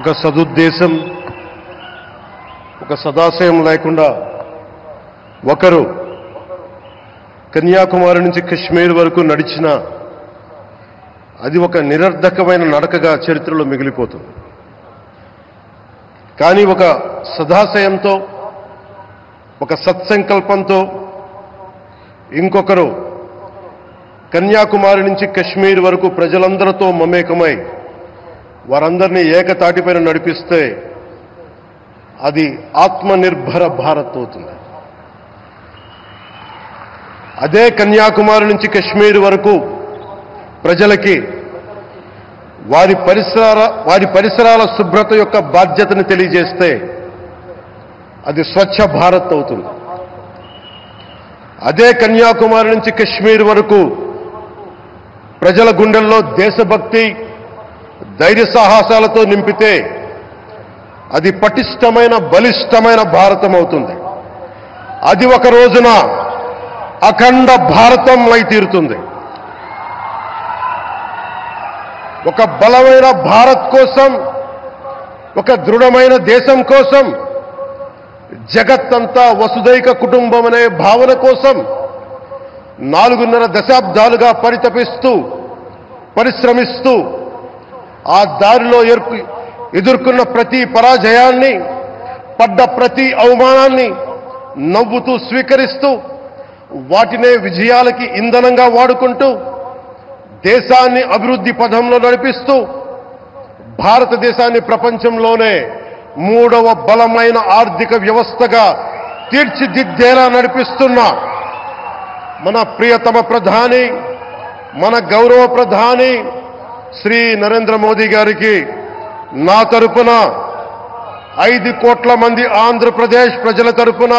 ఒక సదుద్దేశం, ఒక సదాశయం లేకుండా ఒకరు కన్యాకుమారి నుంచి కశ్మీర్ వరకు నడిచిన అది ఒక నిరర్ధకమైన నడకగా చరిత్రలో మిగిలిపోతుంది. కానీ ఒక సదాశయంతో, ఒక సత్సంకల్పంతో ఇంకొకరు కన్యాకుమారి నుంచి కశ్మీర్ వరకు ప్రజలందరితో మమేకమై వారందరినీ ఏకతాటిపైన నడిపిస్తే అది ఆత్మనిర్భర భారత్ అవుతుంది. అదే కన్యాకుమారి నుంచి కశ్మీర్ వరకు ప్రజలకి వారి పరిసరాల శుభ్రత యొక్క బాధ్యతను తెలియజేస్తే అది స్వచ్ఛ భారత్ అవుతుంది. అదే కన్యాకుమారి నుంచి కశ్మీర్ వరకు ప్రజల గుండెల్లో దేశభక్తి, ధైర్య సాహసాలతో నింపితే అది పటిష్టమైన, బలిష్టమైన భారతం అవుతుంది. అది ఒక రోజున అఖండ భారతం అయి తీరుతుంది. ఒక బలమైన భారత్ కోసం, ఒక దృఢమైన దేశం కోసం, జగత్తంతా వసుదైక కుటుంబం అనే భావన కోసం 4.5 దశాబ్దాలుగా పరితపిస్తూ, పరిశ్రమిస్తూ ఆ దారిలో ఎదుర్కొన్న ప్రతి పరాజయాన్ని, పడ్డ ప్రతి అవమానాన్ని నవ్వుతూ స్వీకరిస్తూ, వాటినే విజయాలకి ఇంధనంగా వాడుకుంటూ, దేశాన్ని అభివృద్ధి పథంలో నడిపిస్తూ, భారతదేశాన్ని ప్రపంచంలోనే 3వ బలమైన ఆర్థిక వ్యవస్థగా తీర్చిదిద్దేలా నడిపిస్తున్న మన ప్రియతమ ప్రధాని, మన గౌరవ ప్రధాని శ్రీ నరేంద్ర మోదీ గారికి నా తరపున 5 కోట్ల మంది ఆంధ్రప్రదేశ్ ప్రజల తరపున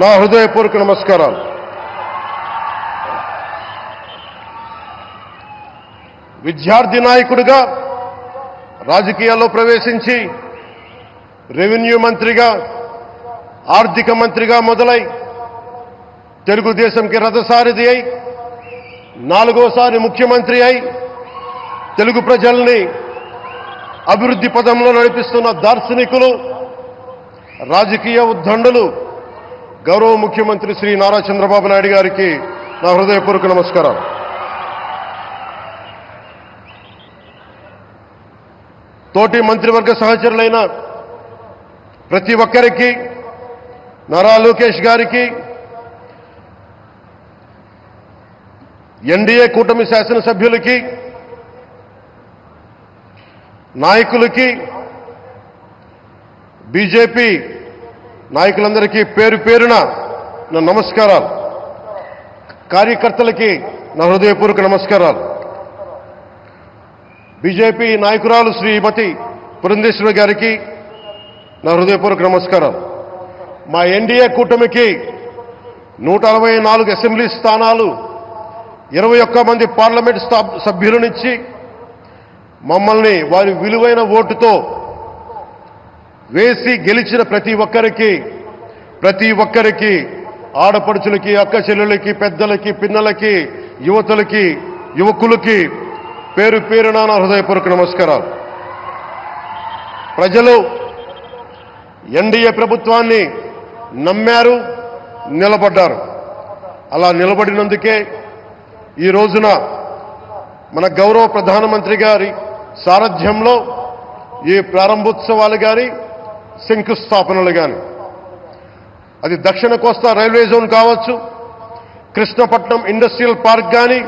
నా హృదయపూర్వక నమస్కారాలు. విద్యార్థి నాయకుడిగా రాజకీయాల్లో ప్రవేశించి రెవెన్యూ మంత్రిగా, ఆర్థిక మంత్రిగా మొదలై తెలుగుదేశంకి రథసారథి అయి 4వసారి ముఖ్యమంత్రి అయి తెలుగు ప్రజల్ని అభివృద్ధి పదంలో నడిపిస్తున్న దార్శనికులు, రాజకీయ ఉద్దండులు గౌరవ ముఖ్యమంత్రి శ్రీ నారా చంద్రబాబు నాయుడు గారికి నా హృదయపూర్వక నమస్కారాలు. తోటి మంత్రివర్గ సహచరులైన ప్రతి ఒక్కరికి, నారా లోకేష్ గారికి, ఎన్డీఏ కూటమి శాసనసభ్యులకి, నాయకులకి, బీజేపీ నాయకులందరికీ పేరు పేరున నా నమస్కారాలు. కార్యకర్తలకి నా హృదయపూర్వక నమస్కారాలు. బీజేపీ నాయకురాలు శ్రీమతి పురంధేశ్వరి గారికి నా హృదయపూర్వక నమస్కారాలు. మా ఎన్డీఏ కూటమికి 164 అసెంబ్లీ స్థానాలు, 21 మంది పార్లమెంట్ సభ్యులనిచ్చి మమ్మల్ని వారి విలువైన ఓటుతో వేసి గెలిచిన ప్రతి ఒక్కరికి ఆడపడుచులకి, అక్క చెల్లెలకి, పెద్దలకి, పిన్నలకి, యువతులకి, యువకులకి పేరు పేరున నా హృదయపూర్వక నమస్కారాలు. ప్రజలు ఎన్డీఏ ప్రభుత్వాన్ని నమ్మారు, నిలబడ్డారు. అలా నిలబడినందుకే ఈ రోజున మన గౌరవ ప్రధానమంత్రి గారి సారథ్యంలో ఈ ప్రారంభోత్సవాలు కానీ, శంకుస్థాపనలు కానీ, అది దక్షిణ కోస్తా రైల్వే జోన్ కావచ్చు, కృష్ణపట్నం ఇండస్ట్రియల్ పార్క్ కానీ,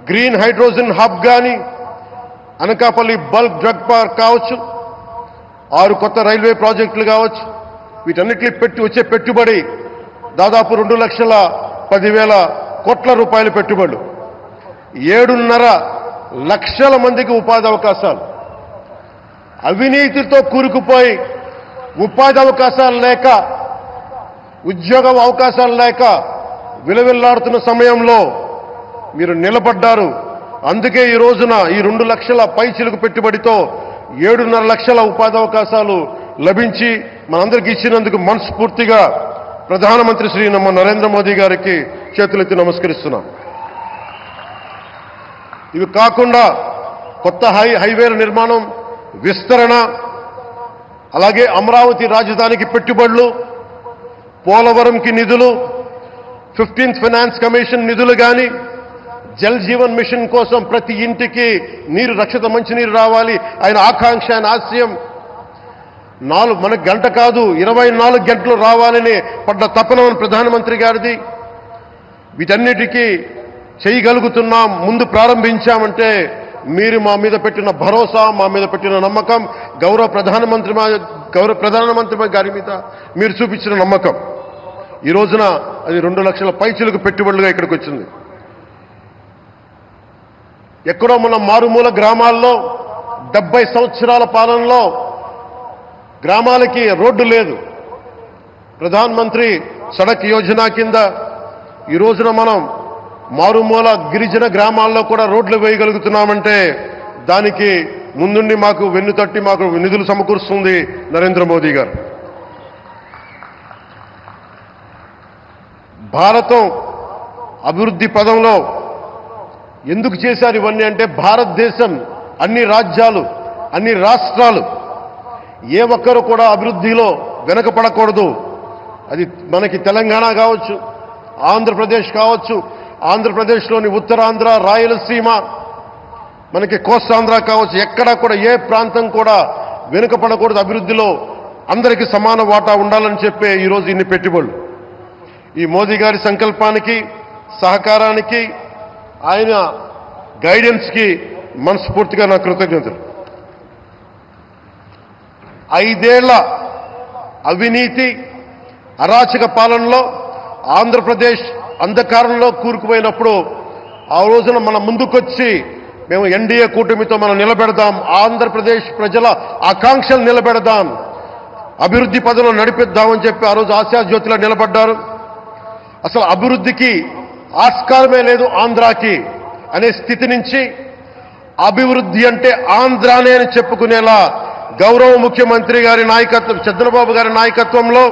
గ్రీన్ హైడ్రోజన్ హబ్ కానీ, అనకాపల్లి బల్క్ డ్రగ్ పార్క్ కావచ్చు, 6 కొత్త రైల్వే ప్రాజెక్టులు కావచ్చు, వీటన్నిటికీ వచ్చే పెట్టుబడి దాదాపు 2,10,000 కోట్ల రూపాయల పెట్టుబడులు, 7.5 లక్షల మందికి ఉపాధి అవకాశాలు. అవినీతితో కూరుకుపోయి ఉపాధి అవకాశాలు లేక, ఉద్యోగ అవకాశాలు లేక విలవిల్లాడుతున్న సమయంలో మీరు నిలబడ్డారు. అందుకే ఈ రోజున ఈ 2 లక్షల పైచిలుకు పెట్టుబడితో 7.5 లక్షల ఉపాధి అవకాశాలు లభించి మనందరికీ ఇచ్చినందుకు మనస్ఫూర్తిగా ప్రధానమంత్రి శ్రీ నరేంద్ర మోదీ గారికి చేతులెత్తి నమస్కరిస్తున్నాం. ఇవి కాకుండా కొత్త హైవేల నిర్మాణం విస్తరణ, అలాగే అమరావతి రాజధానికి పెట్టుబడులు, పోలవరంకి నిధులు, 15th ఫైనాన్స్ కమిషన్ నిధులు కానీ, జల్ జీవన్ మిషన్ కోసం ప్రతి ఇంటికి నీరు, రక్షిత మంచినీరు రావాలి ఆయన ఆకాంక్ష, ఆయన ఆశయం. మనకు గంట కాదు 24 గంటలు రావాలని పడ్డ తపన ప్రధానమంత్రి గారిది. వీటన్నిటికీ చేయగలుగుతున్నాం, ముందు ప్రారంభించామంటే మీరు మా మీద పెట్టిన భరోసా, మా మీద పెట్టిన నమ్మకం, గౌరవ ప్రధానమంత్రి గారి మీద మీరు చూపించిన నమ్మకం. ఈ రోజున అది 2 లక్షల పైచిలకు పెట్టుబడులుగా ఇక్కడికి వచ్చింది. ఎక్కడో మన మారుమూల గ్రామాల్లో 70 సంవత్సరాల పాలనలో గ్రామాలకి రోడ్డు లేదు. ప్రధానమంత్రి సడక్ యోజన కింద ఈ రోజున మనం మారుమూల గిరిజన గ్రామాల్లో కూడా రోడ్లు వేయగలుగుతున్నామంటే దానికి ముందుండి మాకు వెన్నుతట్టి మాకు నిధులు సమకూరుస్తుంది నరేంద్ర మోదీ గారు. భారతం అభివృద్ధి పదంలో ఎందుకు చేశారు ఇవన్నీ అంటే, భారతదేశం అన్ని రాజ్యాలు, అన్ని రాష్ట్రాలు ఏ ఒక్కరు కూడా అభివృద్ధిలో వెనకపడకూడదు. అది మనకి తెలంగాణ కావచ్చు, ఆంధ్రప్రదేశ్ కావచ్చు, ఆంధ్రప్రదేశ్లోని ఉత్తరాంధ్ర, రాయలసీమ, మనకి కోస్తాంధ్ర కావచ్చు, ఎక్కడా కూడా ఏ ప్రాంతం కూడా వెనుకపడకూడదు. అభివృద్ధిలో అందరికీ సమాన వాటా ఉండాలని చెప్పే ఈరోజు ఇన్ని పెట్టుబడులు. ఈ మోదీ గారి సంకల్పానికి, సహకారానికి, ఆయన గైడెన్స్కి మనస్ఫూర్తిగా నా కృతజ్ఞతలు. 5 ఏళ్ల అవినీతి అరాచక పాలనలో ఆంధ్రప్రదేశ్ అంధకారంలో కూరుకుపోయినప్పుడు ఆ రోజున మన ముందుకొచ్చి మేము ఎన్డీఏ కూటమితో మనం నిలబెడదాం, ఆంధ్రప్రదేశ్ ప్రజల ఆకాంక్షలు నిలబెడదాం, అభివృద్ధి పదంలో నడిపిద్దామని చెప్పి ఆ రోజు ఆశాజ్యోతిలో నిలబడ్డారు. అసలు అభివృద్ధికి ఆస్కారమే లేదు ఆంధ్రాకి అనే స్థితి నుంచి అభివృద్ధి అంటే ఆంధ్రానే అని చెప్పుకునేలా గౌరవ ముఖ్యమంత్రి గారి నాయకత్వం, చంద్రబాబు గారి నాయకత్వంలో,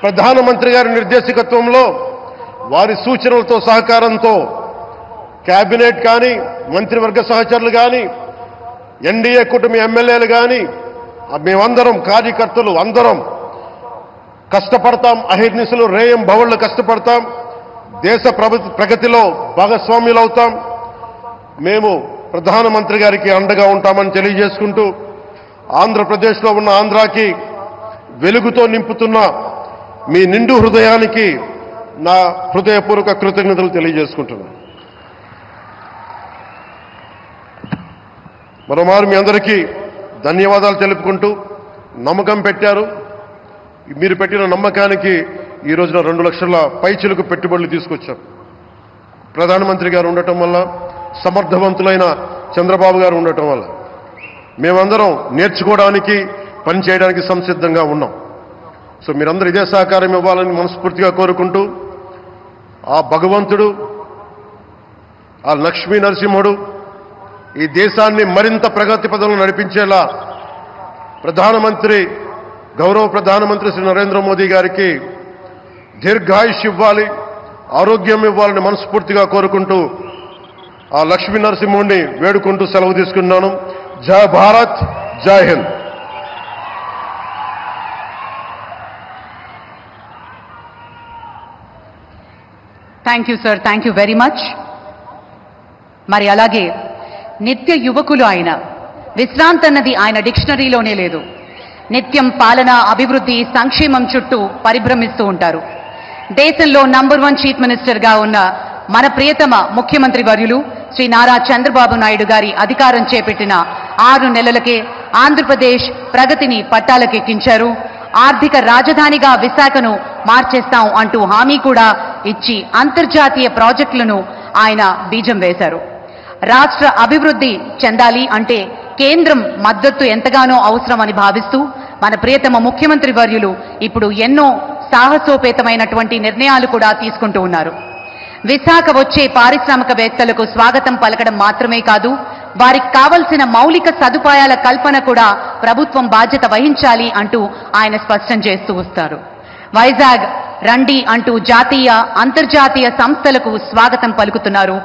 ప్రధానమంత్రి గారి నిర్దేశకత్వంలో, వారి సూచనలతో సహకారంతో కేబినెట్ కానీ, మంత్రివర్గ సహచరులు కానీ, ఎన్డీఏ కూటమి ఎమ్మెల్యేలు కానీ, మేమందరం కార్యకర్తలు అందరం కష్టపడతాం. అహిర్నిశలు రేయం భవళ్లు కష్టపడతాం. దేశ ప్రగతిలో భాగస్వామ్యులవుతాం. మేము ప్రధానమంత్రి గారికి అండగా ఉంటామని తెలియజేసుకుంటూ, ఆంధ్రప్రదేశ్లో ఉన్న ఆంధ్రాకి వెలుగుతో నింపుతున్న మీ నిండు హృదయానికి నా హృదయపూర్వక కృతజ్ఞతలు తెలియజేసుకుంటున్నాను. మరోమారు మీ అందరికీ ధన్యవాదాలు తెలుపుకుంటూ, నమ్మకం పెట్టారు. మీరు పెట్టిన నమ్మకానికి ఈ రోజున 2 లక్షల పైచిలకు పెట్టుబడులు తీసుకొచ్చారు. ప్రధానమంత్రి గారు ఉండటం వల్ల, సమర్థవంతులైన చంద్రబాబు గారు ఉండటం వల్ల మేమందరం నేర్చుకోవడానికి, పనిచేయడానికి సంసిద్ధంగా ఉన్నాం. సో మీరందరూ ఇదే సహకారం ఇవ్వాలని మనస్ఫూర్తిగా కోరుకుంటూ, ఆ భగవంతుడు, ఆ లక్ష్మీ నరసింహుడు ఈ దేశాన్ని మరింత ప్రగతి పదంలో నడిపించేలా గౌరవ ప్రధానమంత్రి శ్రీ నరేంద్ర మోదీ గారికి దీర్ఘాయుష్ ఇవ్వాలి, ఆరోగ్యం ఇవ్వాలని మనస్ఫూర్తిగా కోరుకుంటూ, ఆ లక్ష్మీ నరసింహుడిని వేడుకుంటూ సెలవు తీసుకున్నాను. జై భారత్, జై Hind. Thank you sir, thank you very much. మరి అలాగే నిత్య యువకులు ఆయన, విశ్రాంతి అన్నది ఆయన డిక్షనరీలోనే లేదు. నిత్యం పాలన, అభివృద్ధి, సంక్షేమం చుట్టూ పరిభ్రమిస్తూ ఉంటారు. దేశంలో నంబర్ 1 చీఫ్ మినిస్టర్గా ఉన్న మన ప్రియతమ ముఖ్యమంత్రి వర్యులు శ్రీ నారా చంద్రబాబు నాయుడు గారి అధికారం చేపట్టిన 6 నెలలకే ఆంధ్రప్రదేశ్ ప్రగతిని పట్టాలకెక్కించారు. ఆర్థిక రాజధానిగా విశాఖను మార్చేస్తాం అంటూ హామీ కూడా ఇచ్చి అంతర్జాతీయ ప్రాజెక్టులను ఆయన బీజం వేశారు. రాష్ట్ర అభివృద్ధి చెందాలి అంటే కేంద్రం మద్దతు ఎంతగానో అవసరమని భావిస్తూ మన ప్రియతమ ముఖ్యమంత్రి వర్యులు ఇప్పుడు ఎన్నో సాహసోపేతమైనటువంటి నిర్ణయాలు కూడా తీసుకుంటూ ఉన్నారు. విశాఖ వచ్చే పారిశ్రామికవేత్తలకు స్వాగతం పలకడం మాత్రమే కాదు, వారికి కావలసిన మౌలిక సదుపాయాల కల్పన కూడా ప్రభుత్వం బాధ్యత వహించాలి అంటూ ఆయన స్పష్టం చేస్తూ వస్తారు. వైజాగ్ రండి అంటూ జాతీయ అంతర్జాతీయ సంస్థలకు స్వాగతం పలుకుతున్నారు.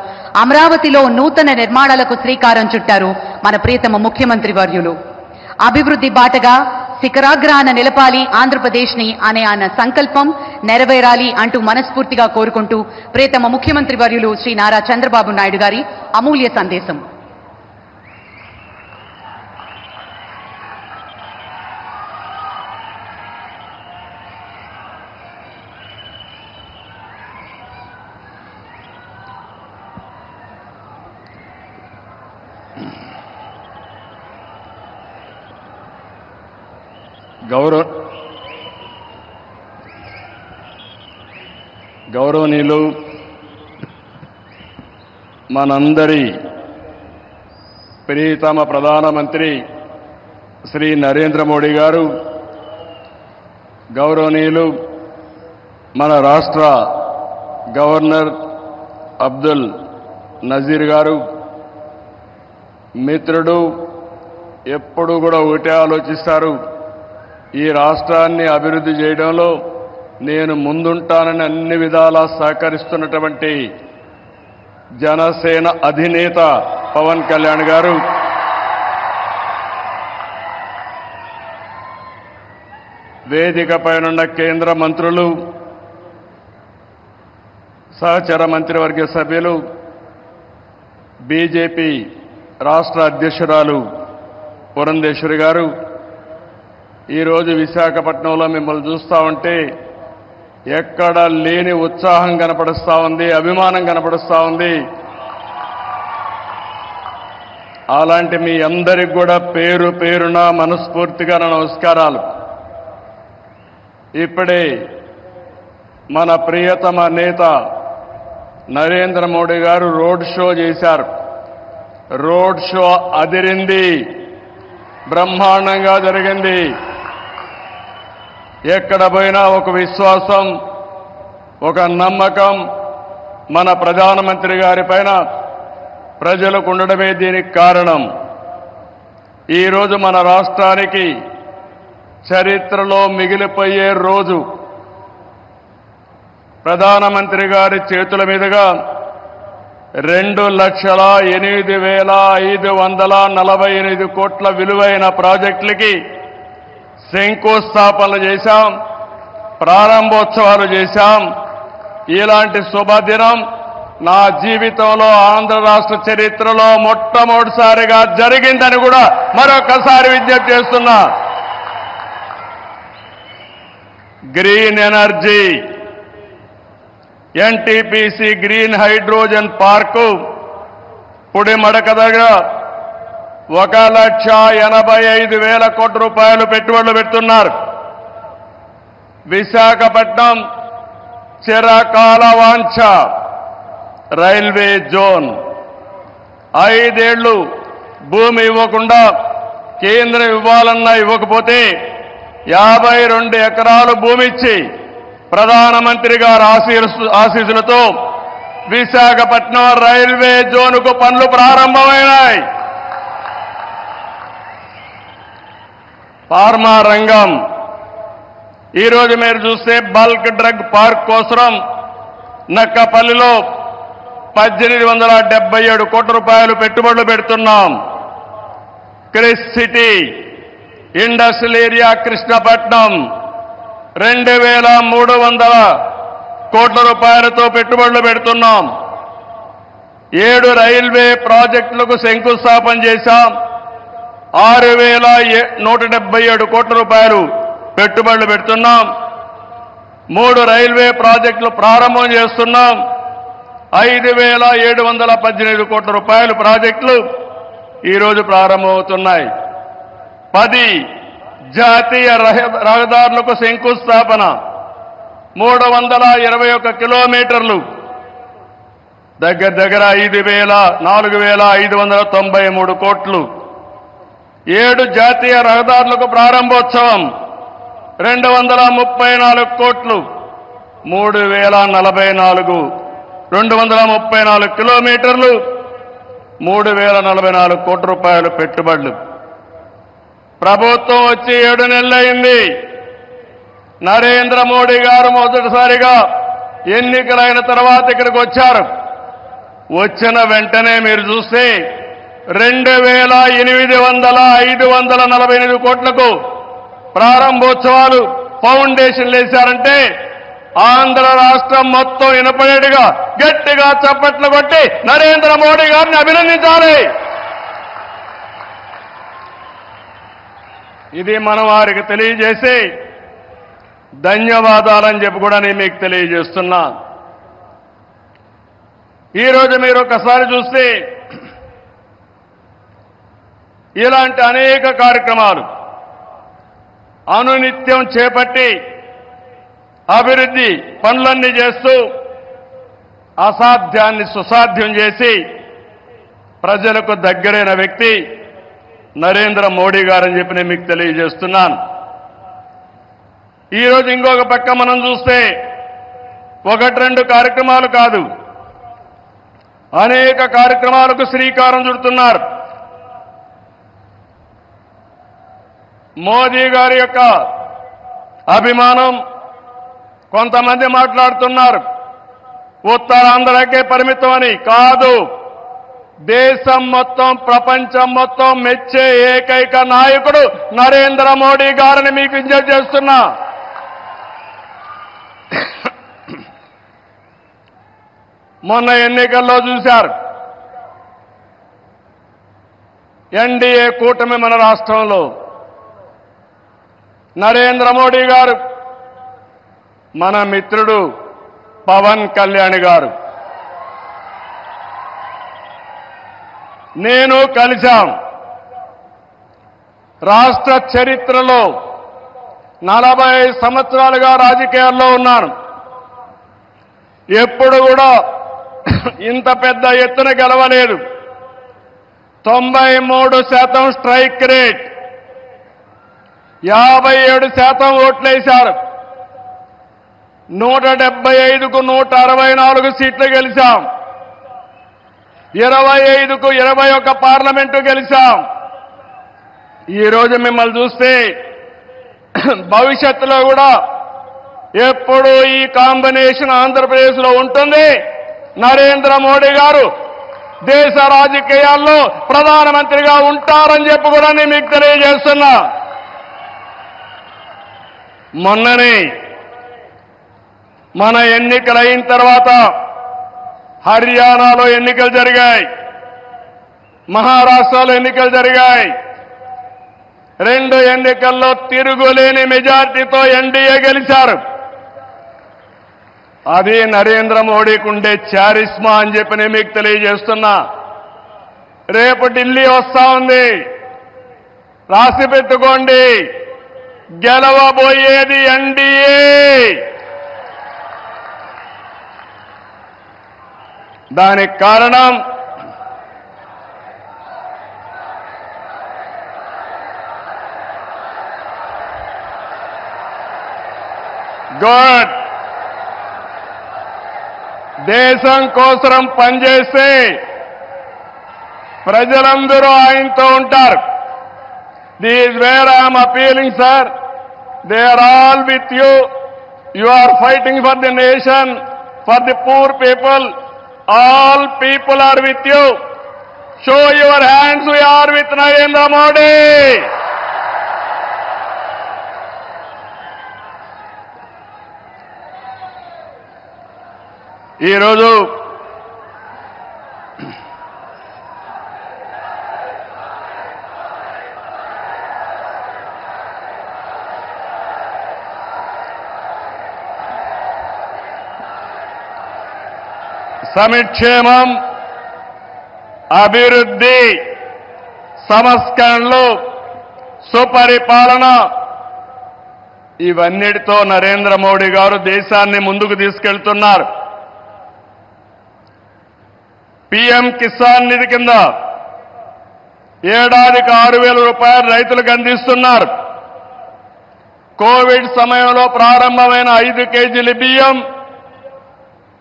అమరావతిలో నూతన నిర్మాణాలకు శ్రీకారం చుట్టారు మన ప్రియతమ ముఖ్యమంత్రి వర్యులు. అభివృద్ధి బాటగా శిఖరాగ్రాన నిలపాలి ఆంధ్రప్రదేశ్ ని అనే ఆయన సంకల్పం నెరవేరాలి అంటూ మనస్ఫూర్తిగా కోరుకుంటూ ప్రియతమ ముఖ్యమంత్రి వర్యులు శ్రీ నారా చంద్రబాబు నాయుడు గారి అమూల్య సందేశం. గౌరవనీయులు మనందరి ప్రియతమ ప్రధానమంత్రి శ్రీ నరేంద్ర మోడీ గారు, గౌరవనీయులు మన రాష్ట్ర గవర్నర్ అబ్దుల్ నజీర్ గారు, మిత్రుడు ఎప్పుడు కూడా ఒకటే ఆలోచిస్తారు, ఈ రాష్ట్రాన్ని అభివృద్ధి చేయడంలో నేను ముందుంటానని అన్ని విధాలా సహకరిస్తున్నటువంటి జనసేన అధినేత పవన్ కళ్యాణ్ గారు, వేదికపైనున్న కేంద్ర మంత్రులు, సహచర మంత్రివర్గ సభ్యులు, బీజేపీ రాష్ట్ర అధ్యక్షురాలు పురంధేశ్వరి గారు, ఈరోజు విశాఖపట్నంలో మిమ్మల్ని చూస్తా ఉంటే ఎక్కడ లేని ఉత్సాహం కనపడుస్తా ఉంది, అభిమానం కనపడుస్తా ఉంది. అలాంటి మీ అందరికి కూడా పేరు పేరున మనస్ఫూర్తిగా నమస్కారాలు. ఇప్పుడే మన ప్రియతమ నేత నరేంద్ర మోడీ గారు రోడ్ షో చేశారు. రోడ్ షో అదిరింది, బ్రహ్మాండంగా జరిగింది. ఎక్కడ పోయినా ఒక విశ్వాసం, ఒక నమ్మకం మన ప్రధానమంత్రి గారి పైన ప్రజలకు ఉండడమే దీనికి కారణం. ఈరోజు మన రాష్ట్రానికి చరిత్రలో మిగిలిపోయే రోజు. ప్రధానమంత్రి గారి చేతుల మీదుగా 2,08,548 కోట్ల విలువైన ప్రాజెక్టులకి శంకుస్థాపనలు చేశాం, ప్రారంభోత్సవాలు చేశాం. ఇలాంటి శుభదినం నా జీవితంలో ఆంధ్ర రాష్ట్ర చరిత్రలో మొట్టమొదటిసారిగా జరిగిందని కూడా మరొకసారి విజ్ఞప్తి చేస్తున్నా. Green energy, NTPC green hydrogen park Pudimadaka దగ్గర 1,85,000 కోట్ల రూపాయలు పెట్టుబడులు పెడుతున్నారు. విశాఖపట్నం చిరకాల వాంఛ రైల్వే జోన్ 5 ఏళ్లు భూమి ఇవ్వకుండా కేంద్రం ఇవ్వాలన్నా ఇవ్వకపోతే 52 ఎకరాలు భూమి ఇచ్చి ప్రధానమంత్రి గారి ఆశీస్సులతో విశాఖపట్నం రైల్వే జోన్కు పనులు ప్రారంభమైనాయి. ఫార్మా రంగం, ఈరోజు మీరు చూస్తే బల్క్ డ్రగ్ పార్క్ కోసం నక్కపల్లిలో 1,877 కోట్ల రూపాయలు పెట్టుబడులు పెడుతున్నాం. Chris city industrial area Krishnapatnam 2,300 కోట్ల రూపాయలతో పెట్టుబడులు పెడుతున్నాం. 7 రైల్వే ప్రాజెక్టులకు శంకుస్థాపన చేశాం. 6,177 కోట్ల రూపాయలు పెట్టుబడులు పెడుతున్నాం. 3 రైల్వే ప్రాజెక్టులు ప్రారంభం చేస్తున్నాం. 5,718 కోట్ల రూపాయల ప్రాజెక్టులు ఈరోజు ప్రారంభమవుతున్నాయి. 10 జాతీయ రహదారులకు శంకుస్థాపన, 321 కిలోమీటర్లు, దగ్గర 4,593 కోట్లు. 7 జాతీయ రహదారులకు ప్రారంభోత్సవం, 234 కోట్లు, 234 కిలోమీటర్లు, 3,044 కోట్ల రూపాయలు పెట్టుబడులు. ప్రభుత్వం వచ్చి 7 నెలలైంది. నరేంద్ర మోడీ గారు మొదటిసారిగా ఎన్నికలైన తర్వాత ఇక్కడికి వచ్చారు. వచ్చిన వెంటనే మీరు చూస్తే 2,800 కోట్లకు ప్రారంభోత్సవాలు ఫౌండేషన్లు వేశారంటే ఆంధ్ర రాష్ట్రం మొత్తం వినపడేట్టుగా గట్టిగా చప్పట్లు కొట్టి నరేంద్ర మోడీ గారిని అభినందించాలి. ఇది మనం వారికి తెలియజేసి ధన్యవాదాలని చెప్పి కూడా నేను మీకు తెలియజేస్తున్నా. ఈరోజు మీరు ఒకసారి చూస్తే ఇలాంటి అనేక కార్యక్రమాలు అనునిత్యం చేపట్టి అభివృద్ధి పనులన్నీ చేస్తూ అసాధ్యాన్ని సుసాధ్యం చేసి ప్రజలకు దగ్గరైన వ్యక్తి నరేంద్ర మోడీ గారని చెప్పి నేను మీకు తెలియజేస్తున్నాను. ఈరోజు ఇంకొక పక్క మనం చూస్తే 1-2 కార్యక్రమాలు కాదు, అనేక కార్యక్రమాలకు శ్రీకారం చుడుతున్నారు. మోదీ గారి యొక్క అభిమానం కొంతమంది మాట్లాడుతున్నారు ఉత్తరాంధ్రకే పరిమితం అని. కాదు, దేశం మొత్తం ప్రపంచం మొత్తం మెచ్చే ఏకైక నాయకుడు నరేంద్ర మోడీ గారిని మీకు విజ్ఞప్తి చేస్తున్నా. మొన్న ఎన్నికల్లో చూశారు, ఎన్డీఏ కూటమి మన రాష్ట్రంలో నరేంద్ర మోడీ గారు, మన మిత్రుడు పవన్ కళ్యాణ్ గారు, నేను కలిశాం. రాష్ట్ర చరిత్రలో 40 సంవత్సరాలుగా రాజకీయాల్లో ఉన్నాను. ఎప్పుడు కూడా ఇంత పెద్ద ఎత్తున గెలవలేదు. 93% స్ట్రైక్ రేట్, 57% ఓట్లేశారు. 175కు 164 సీట్లు గెలిచాం. 25కు 21 పార్లమెంటు గెలిచాం. ఈరోజు మిమ్మల్ని చూస్తే భవిష్యత్తులో కూడా ఎప్పుడు ఈ కాంబినేషన్ ఆంధ్రప్రదేశ్లో ఉంటుంది. నరేంద్ర మోడీ గారు దేశ రాజకీయాల్లో ప్రధానమంత్రిగా ఉంటారని చెప్పి కూడా నేను మీకు తెలియజేస్తున్నా. మొన్ననే మన ఎన్నికలు అయిన తర్వాత హర్యానాలో ఎన్నికలు జరిగాయి, మహారాష్ట్రలో ఎన్నికలు జరిగాయి. 2 ఎన్నికల్లో తిరుగులేని మెజార్టీతో ఎన్డీఏ గెలిచారు. అది నరేంద్ర మోడీకి ఉండే చారిస్మా అని చెప్పి నేను మీకు తెలియజేస్తున్నా. రేపు ఢిల్లీ వస్తా ఉంది, రాసి పెట్టుకోండి. గెలవబోయేది ఎన్డీఏ. దానికి కారణం గుడ్, దేశం కోసం పనిచేస్తే ప్రజలందరూ ఆయనతో ఉంటారు. This where I'm appealing sir, they are all with you. You are fighting for the nation, for the poor people. All people are with you. Show your hands, we are with Narendra Modi. ఈరోజు సంక్షేమం, అభివృద్ధి, సంస్కరణలు, సుపరిపాలన, ఇవన్నిటితో నరేంద్ర మోడీ గారు దేశాన్ని ముందుకు తీసుకెళ్తున్నారు. PM Kisan నిధి కింద ఏడాదికి 6,000 రూపాయలు రైతులకు అందిస్తున్నారు. కోవిడ్ సమయంలో ప్రారంభమైన 5 కేజీల బియ్యం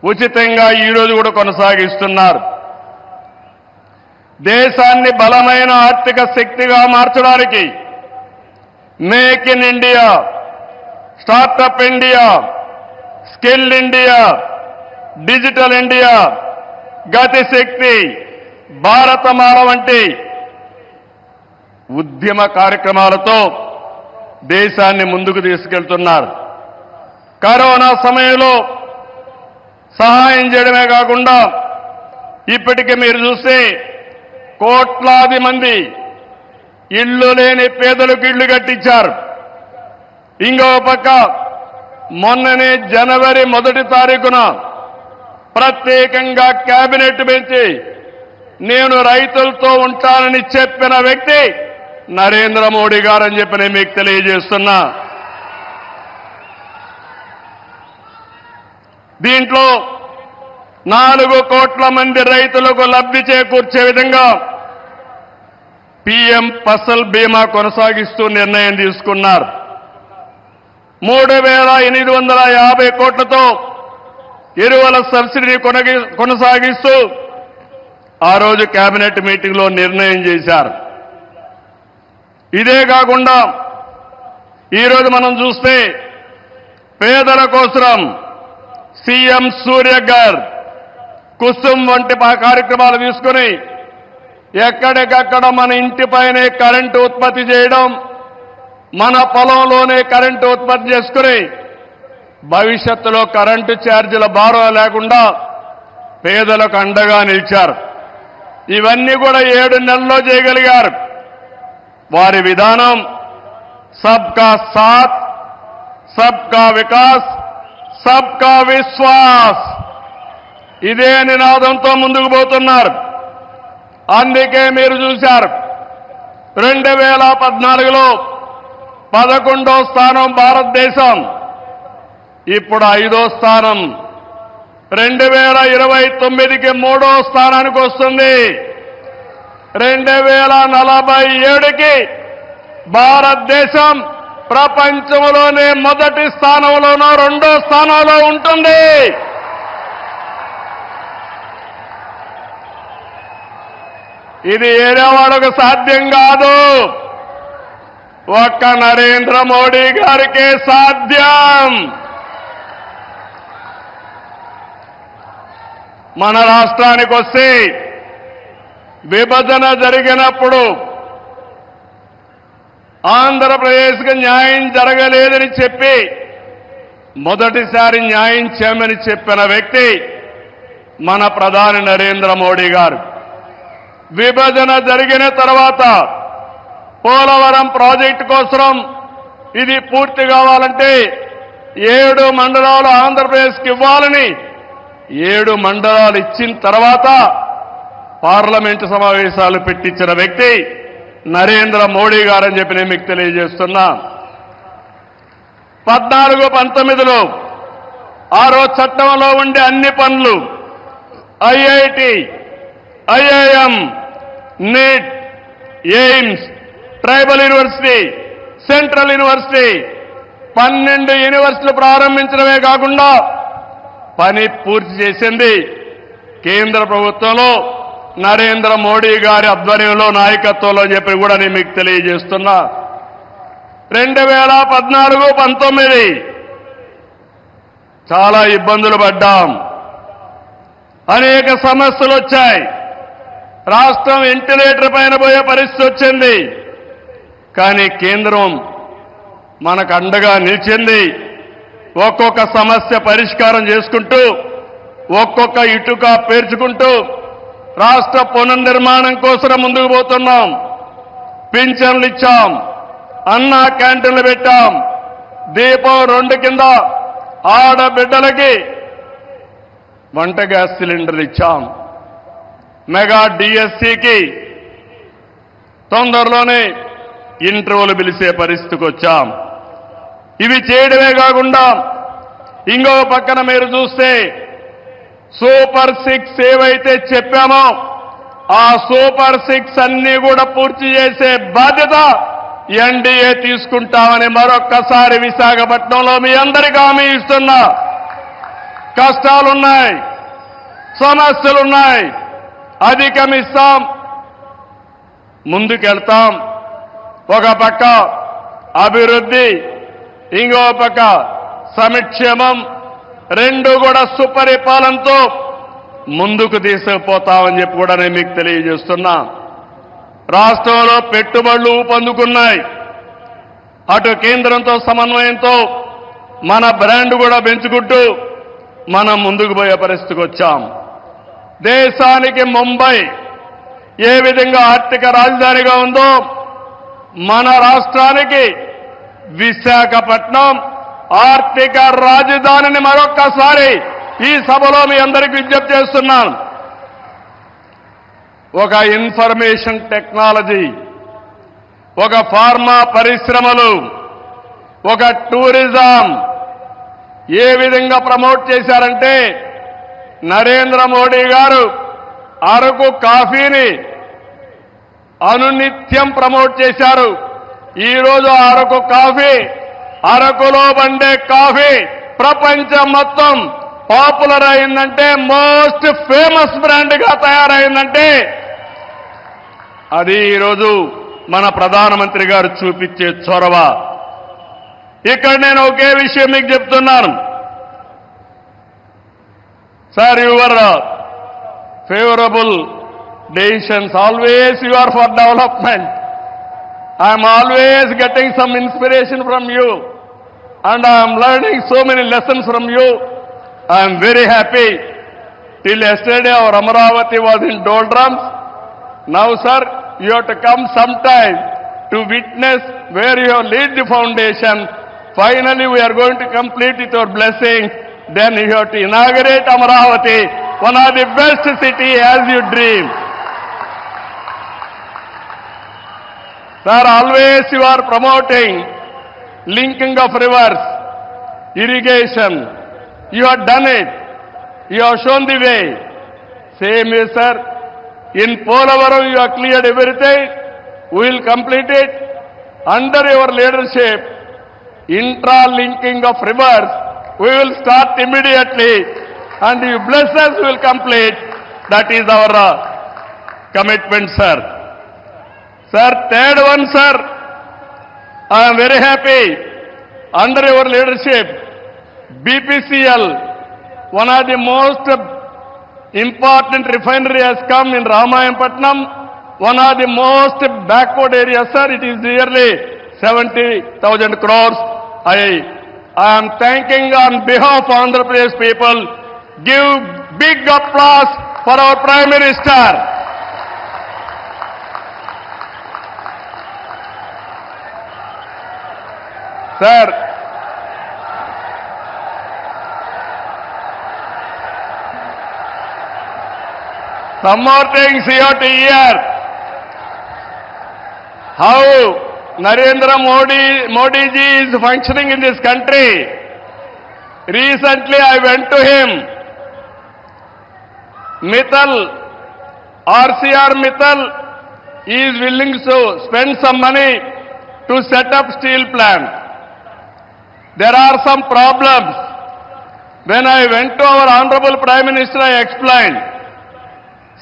ఉచితంగా ఈరోజు కూడా కొనసాగిస్తున్నారు. దేశాన్ని బలమైన ఆర్థిక శక్తిగా మార్చడానికి make in India, startup India, skill India, digital India, Gati Shakti, Bharatmala వంటి ఉద్యమ కార్యక్రమాలతో దేశాన్ని ముందుకు తీసుకెళ్తున్నారు. కరోనా సమయంలో సహాయం చేయడమే కాకుండా ఇప్పటికే మీరు చూస్తే కోట్లాది మంది ఇళ్లు లేని పేదలకు ఇళ్లు కట్టించారు. ఇంకో పక్క మొన్ననే జనవరి 1 తారీఖున ప్రత్యేకంగా కేబినెట్ పెంచి నేను రైతులతో ఉంటానని చెప్పిన వ్యక్తి నరేంద్ర మోడీ గారని చెప్పి నేను మీకు తెలియజేస్తున్నా. దీంట్లో 4 కోట్ల మంది రైతులకు లబ్ధి చేకూర్చే విధంగా పీఎం ఫసల్ బీమా కొనసాగిస్తూ నిర్ణయం తీసుకున్నారు. 3,850 కోట్లతో ఎరువుల సబ్సిడీ కొనసాగిస్తూ ఆ రోజు కేబినెట్ మీటింగ్లో నిర్ణయం చేశారు. ఇదే కాకుండా ఈరోజు మనం చూస్తే పేదల కోసం సీఎం సూర్యఘర్, కుసుమ్ వంటి కార్యక్రమాలు తీసుకుని ఎక్కడికక్కడ మన ఇంటిపైనే కరెంటు ఉత్పత్తి చేయడం, మన పొలంలోనే కరెంటు ఉత్పత్తి చేసుకుని భవిష్యత్తులో కరెంటు ఛార్జీల భారం లేకుండా పేదలకు అండగా నిలిచారు. ఇవన్నీ కూడా 7 నెలల్లో చేయగలిగారు. వారి విధానం సబ్కా సాత్, సబ్కా వికాస్, సబ్కా విశ్వాస్, ఇదే నినాదంతో ముందుకు పోతున్నారు. అందుకే మీరు చూశారు 2014లో 11వ స్థానం భారతదేశం, ఇప్పుడు 5వ స్థానం. 2029కి 3వ స్థానానికి వస్తుంది. 2047కి భారతదేశం ప్రపంచంలోనే మొదటి స్థానంలోనో 2వ స్థానంలో ఉంటుంది. ఇది ఏరే వాళ్ళకు సాధ్యం కాదు, ఒక్క నరేంద్ర మోడీ గారికే సాధ్యం. మన రాష్ట్రానికి వస్తే విభజన జరిగినప్పుడు ఆంధ్రప్రదేశ్కి న్యాయం జరగలేదని చెప్పి మొదటిసారి న్యాయం చేయమని చెప్పిన వ్యక్తి మన ప్రధాని నరేంద్ర మోడీ గారు. విభజన జరిగిన తర్వాత పోలవరం ప్రాజెక్టు కోసం ఇది పూర్తి కావాలంటే 7 మండలాలు ఆంధ్రప్రదేశ్కి ఇవ్వాలని 7 మండలాలు ఇచ్చిన తర్వాత పార్లమెంటు సమావేశాలు పెట్టించిన వ్యక్తి నరేంద్ర మోడీ గారని చెప్పి నేను మీకు తెలియజేస్తున్నా. 14-19లో ఆ రోజు చట్టంలో ఉండే అన్ని పనులు IIT, IIM, NEET, AIIMS, tribal university, central university 12 యూనివర్సిటీలు ప్రారంభించడమే కాకుండా పని పూర్తి చేసింది కేంద్ర ప్రభుత్వంలో నరేంద్ర మోడీ గారి ఆధ్వర్యంలో, నాయకత్వంలో అని చెప్పి కూడా నేను మీకు తెలియజేస్తున్నా. 2014-19 చాలా ఇబ్బందులు పడ్డాం, అనేక సమస్యలు వచ్చాయి. రాష్ట్రం వెంటిలేటర్ పైన పోయే పరిస్థితి వచ్చింది. కానీ కేంద్రం మనకు అండగా నిలిచింది. ఒక్కొక్క సమస్య పరిష్కారం చేసుకుంటూ, ఒక్కొక్క ఇటుక పేర్చుకుంటూ రాష్ట్ర పునర్నిర్మాణం కోసం ముందుకు పోతున్నాం. పింఛన్లు ఇచ్చాం, అన్నా క్యాంటీన్లు పెట్టాం, దీపం 2 కింద ఆడబిడ్డలకి వంట గ్యాస్ సిలిండర్లు ఇచ్చాం. మెగా డిఎస్సికి తొందరలోనే ఇంటర్వ్యూలు పిలిచే పరిస్థితికి వచ్చాం. ఇవి చేయడమే కాకుండా ఇంకో పక్కన మీరు చూస్తే సూపర్ 6 ఏవైతే చెప్పామో ఆ సూపర్ 6 అన్ని కూడా పూర్తి చేసే బాధ్యత ఎన్డీఏ తీసుకుంటామని మరొక్కసారి విశాఖపట్నంలో మీ అందరికీ హామీ ఇస్తున్నా. కష్టాలున్నాయి, సమస్యలున్నాయి, అధిగమిస్తాం, ముందుకెళ్తాం. ఒక పక్క అభివృద్ధి, ఇంకో పక్క సంక్షేమం, రెండు కూడా సుపరిపాలనతో ముందుకు తీసుకుపోతామని చెప్పి కూడా నేను మీకు తెలియజేస్తున్నా. రాష్ట్రంలో పెట్టుబడులు ఊపందుకున్నాయి. అటు కేంద్రంతో సమన్వయంతో మన బ్రాండ్ కూడా పెంచుకుంటూ మనం ముందుకు పోయే పరిస్థితికి వచ్చాం. దేశానికి ముంబై ఏ విధంగా ఆర్థిక రాజధానిగా ఉందో మన రాష్ట్రానికి విశాఖపట్నం ఆర్థిక రాజధానిని మరొక్కసారి ఈ సభలో మీ అందరికీ విజ్ఞప్తి చేస్తున్నాను. ఒక ఇన్ఫర్మేషన్ టెక్నాలజీ, ఒక ఫార్మా పరిశ్రమలు, ఒక టూరిజం ఏ విధంగా ప్రమోట్ చేశారంటే నరేంద్ర మోడీ గారు అరకు కాఫీని అనునిత్యం ప్రమోట్ చేశారు. ఈరోజు అరకు కాఫీ, అరకులో బండే కాఫీ ప్రపంచం మొత్తం పాపులర్ అయిందంటే, మోస్ట్ ఫేమస్ బ్రాండ్ గా తయారైందంటే అది ఈరోజు మన ప్రధానమంత్రి గారు చూపించే చొరవ. ఇక్కడ నేను ఒకే విషయం మీకు చెప్తున్నాను. Sir, your favourable decisions, always you are for development. I'm always getting some inspiration from you and I am learning so many lessons from you. I am very happy. Till yesterday our Amaravati was in doldrums. Now, sir, you have to come sometime to witness where you have laid the foundation. Finally, we are going to complete with your blessing. Then you have to inaugurate Amaravati, one of the best city as you dream. Sir, always you are promoting linking of rivers, irrigation. You have done it. You have shown the way. Same way, sir. In Polavaram, you have cleared everything. We will complete it. Under your leadership, intra-linking of rivers, we will start immediately. And you bless us, we will complete. That is our commitment, sir. Sir, third one, sir. I am very happy. Under your leadership, BPCL, one of the most important refinery has come in Ramayanpatnam, one of the most backward areas, sir. It is nearly 70,000 crores. I am thanking on behalf of Andhra Pradesh people. Give big applause for our Prime Minister. Sir, some more things you have to hear. How Narendra Modi ji is functioning in this country. Recently I went to him. Mittal, RCR Mittal is willing to spend some money to set up steel plant. There are some problems. When I went to our Honorable Prime Minister, I explained,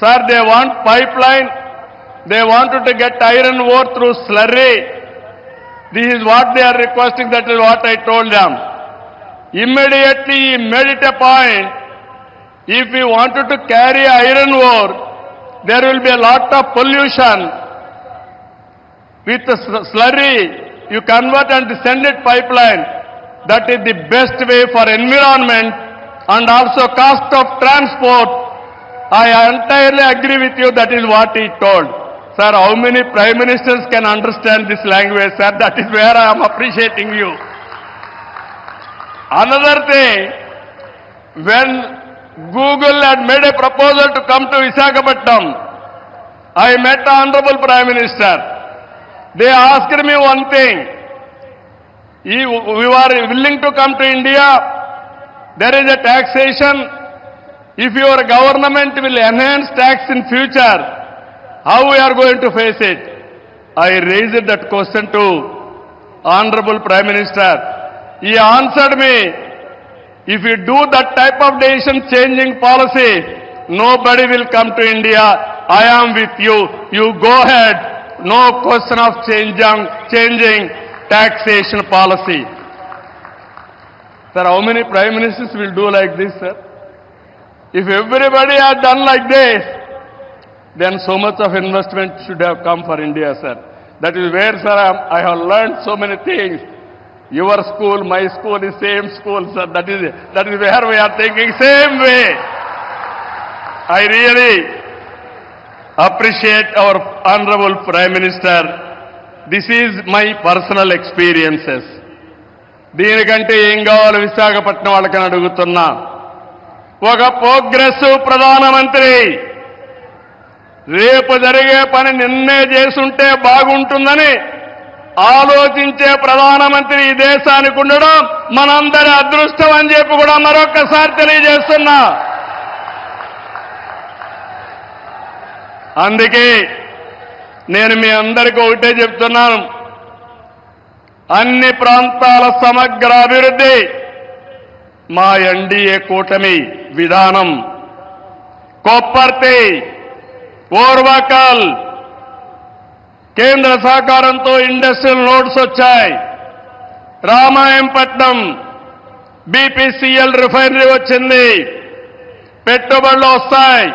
sir, they want pipeline, they wanted to get iron ore through slurry. This is what they are requesting, that is what I told them. Immediately he made it a point, if we wanted to carry iron ore, there will be a lot of pollution. With the slurry, you convert and send it pipeline. That is the best way for environment and also cost of transport. I entirely agree with you. That is what he told. Sir, how many prime ministers can understand this language, sir? That is where I am appreciating you. Another thing, when Google had made a proposal to come to Visakhapatnam, I met the Honorable Prime Minister. They asked me one thing. We are willing to come to India. There is a taxation. If your government will enhance tax in future, how we are going to face it? I raised that question to Honorable Prime Minister. He answered me, if you do that type of decision changing policy, nobody will come to India. I am with you. You go ahead. No question of changing taxation policy. Sir, how many prime ministers will do like this, sir? If everybody had done like this, then so much of investment should have come for India, sir. That is where, sir, I have learned so many things. Your school, my school is same school, sir. That is where we are thinking same way. I really appreciate our Honorable Prime Minister. This is my personal experiences. దీనికంటే ఏం కావాలి విశాఖపట్నం వాళ్ళకని అడుగుతున్నా. ఒక progressive ప్రధానమంత్రి రేపు జరిగే పని నిన్నే చేసుంటే బాగుంటుందని ఆలోచించే ప్రధానమంత్రి ఈ దేశానికి ఉండడం మనందరి అదృష్టం అని చెప్పి కూడా మరొక్కసారి తెలియజేస్తున్నా. అందుకే నేను మీ అందరికీ ఒకటే చెప్తున్నాను, అన్ని ప్రాంతాల సమగ్ర అభివృద్ధి మా ఎన్డీఏ కూటమి విధానం. కొప్పర్తి, ఓర్వకల్ కేంద్ర సహకారంతో ఇండస్ట్రియల్ నోడ్స్ వచ్చాయి. రామాయంపట్నం బీపీసీఎల్ రిఫైనరీ వచ్చింది. పెట్టుబడులు వస్తాయి.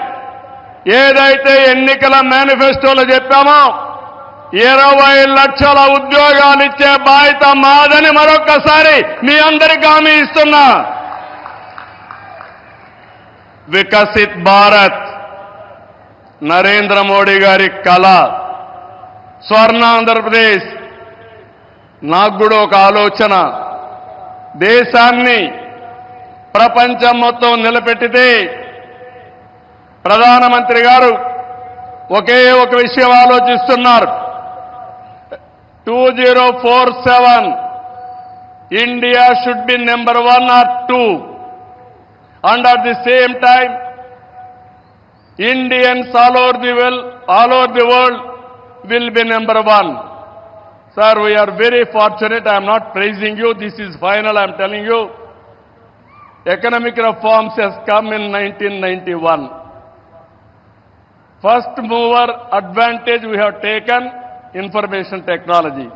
ఏదైతే ఎన్నికల మేనిఫెస్టోలో చెప్పామో 20 లక్షల ఉద్యోగాలు ఇచ్చే బాధ్యత మాదని మరొక్కసారి మీ అందరికీ హామీ ఇస్తున్నా. వికసిత్ భారత్ నరేంద్ర మోడీ గారి కళ. స్వర్ణ ఆంధ్రప్రదేశ్ నాకు కూడా ఒక ఆలోచన. దేశాన్ని ప్రపంచం మొత్తం నిలబెట్టితే ప్రధానమంత్రి గారు ఒకే ఒక విషయం ఆలోచిస్తున్నారు. 2047 India should be number 1 or 2, and at the same time Indians all over the world will be number 1. Sir, we are very fortunate. I am not praising you. This is final. I am telling you. Economic reforms has come in 1991. First mover advantage we have taken, information technology.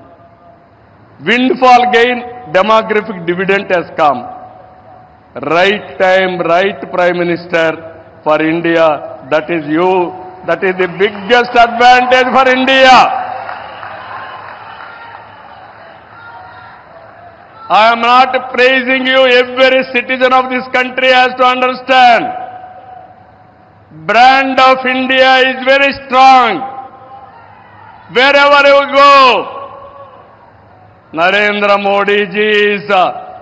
Windfall gain, demographic dividend has come. Right time, right Prime Minister for India. That is you. That is the biggest advantage for India. I am not praising you. Every citizen of this country has to understand. Brand of India is very strong. Wherever you go, Narendra Modi ji is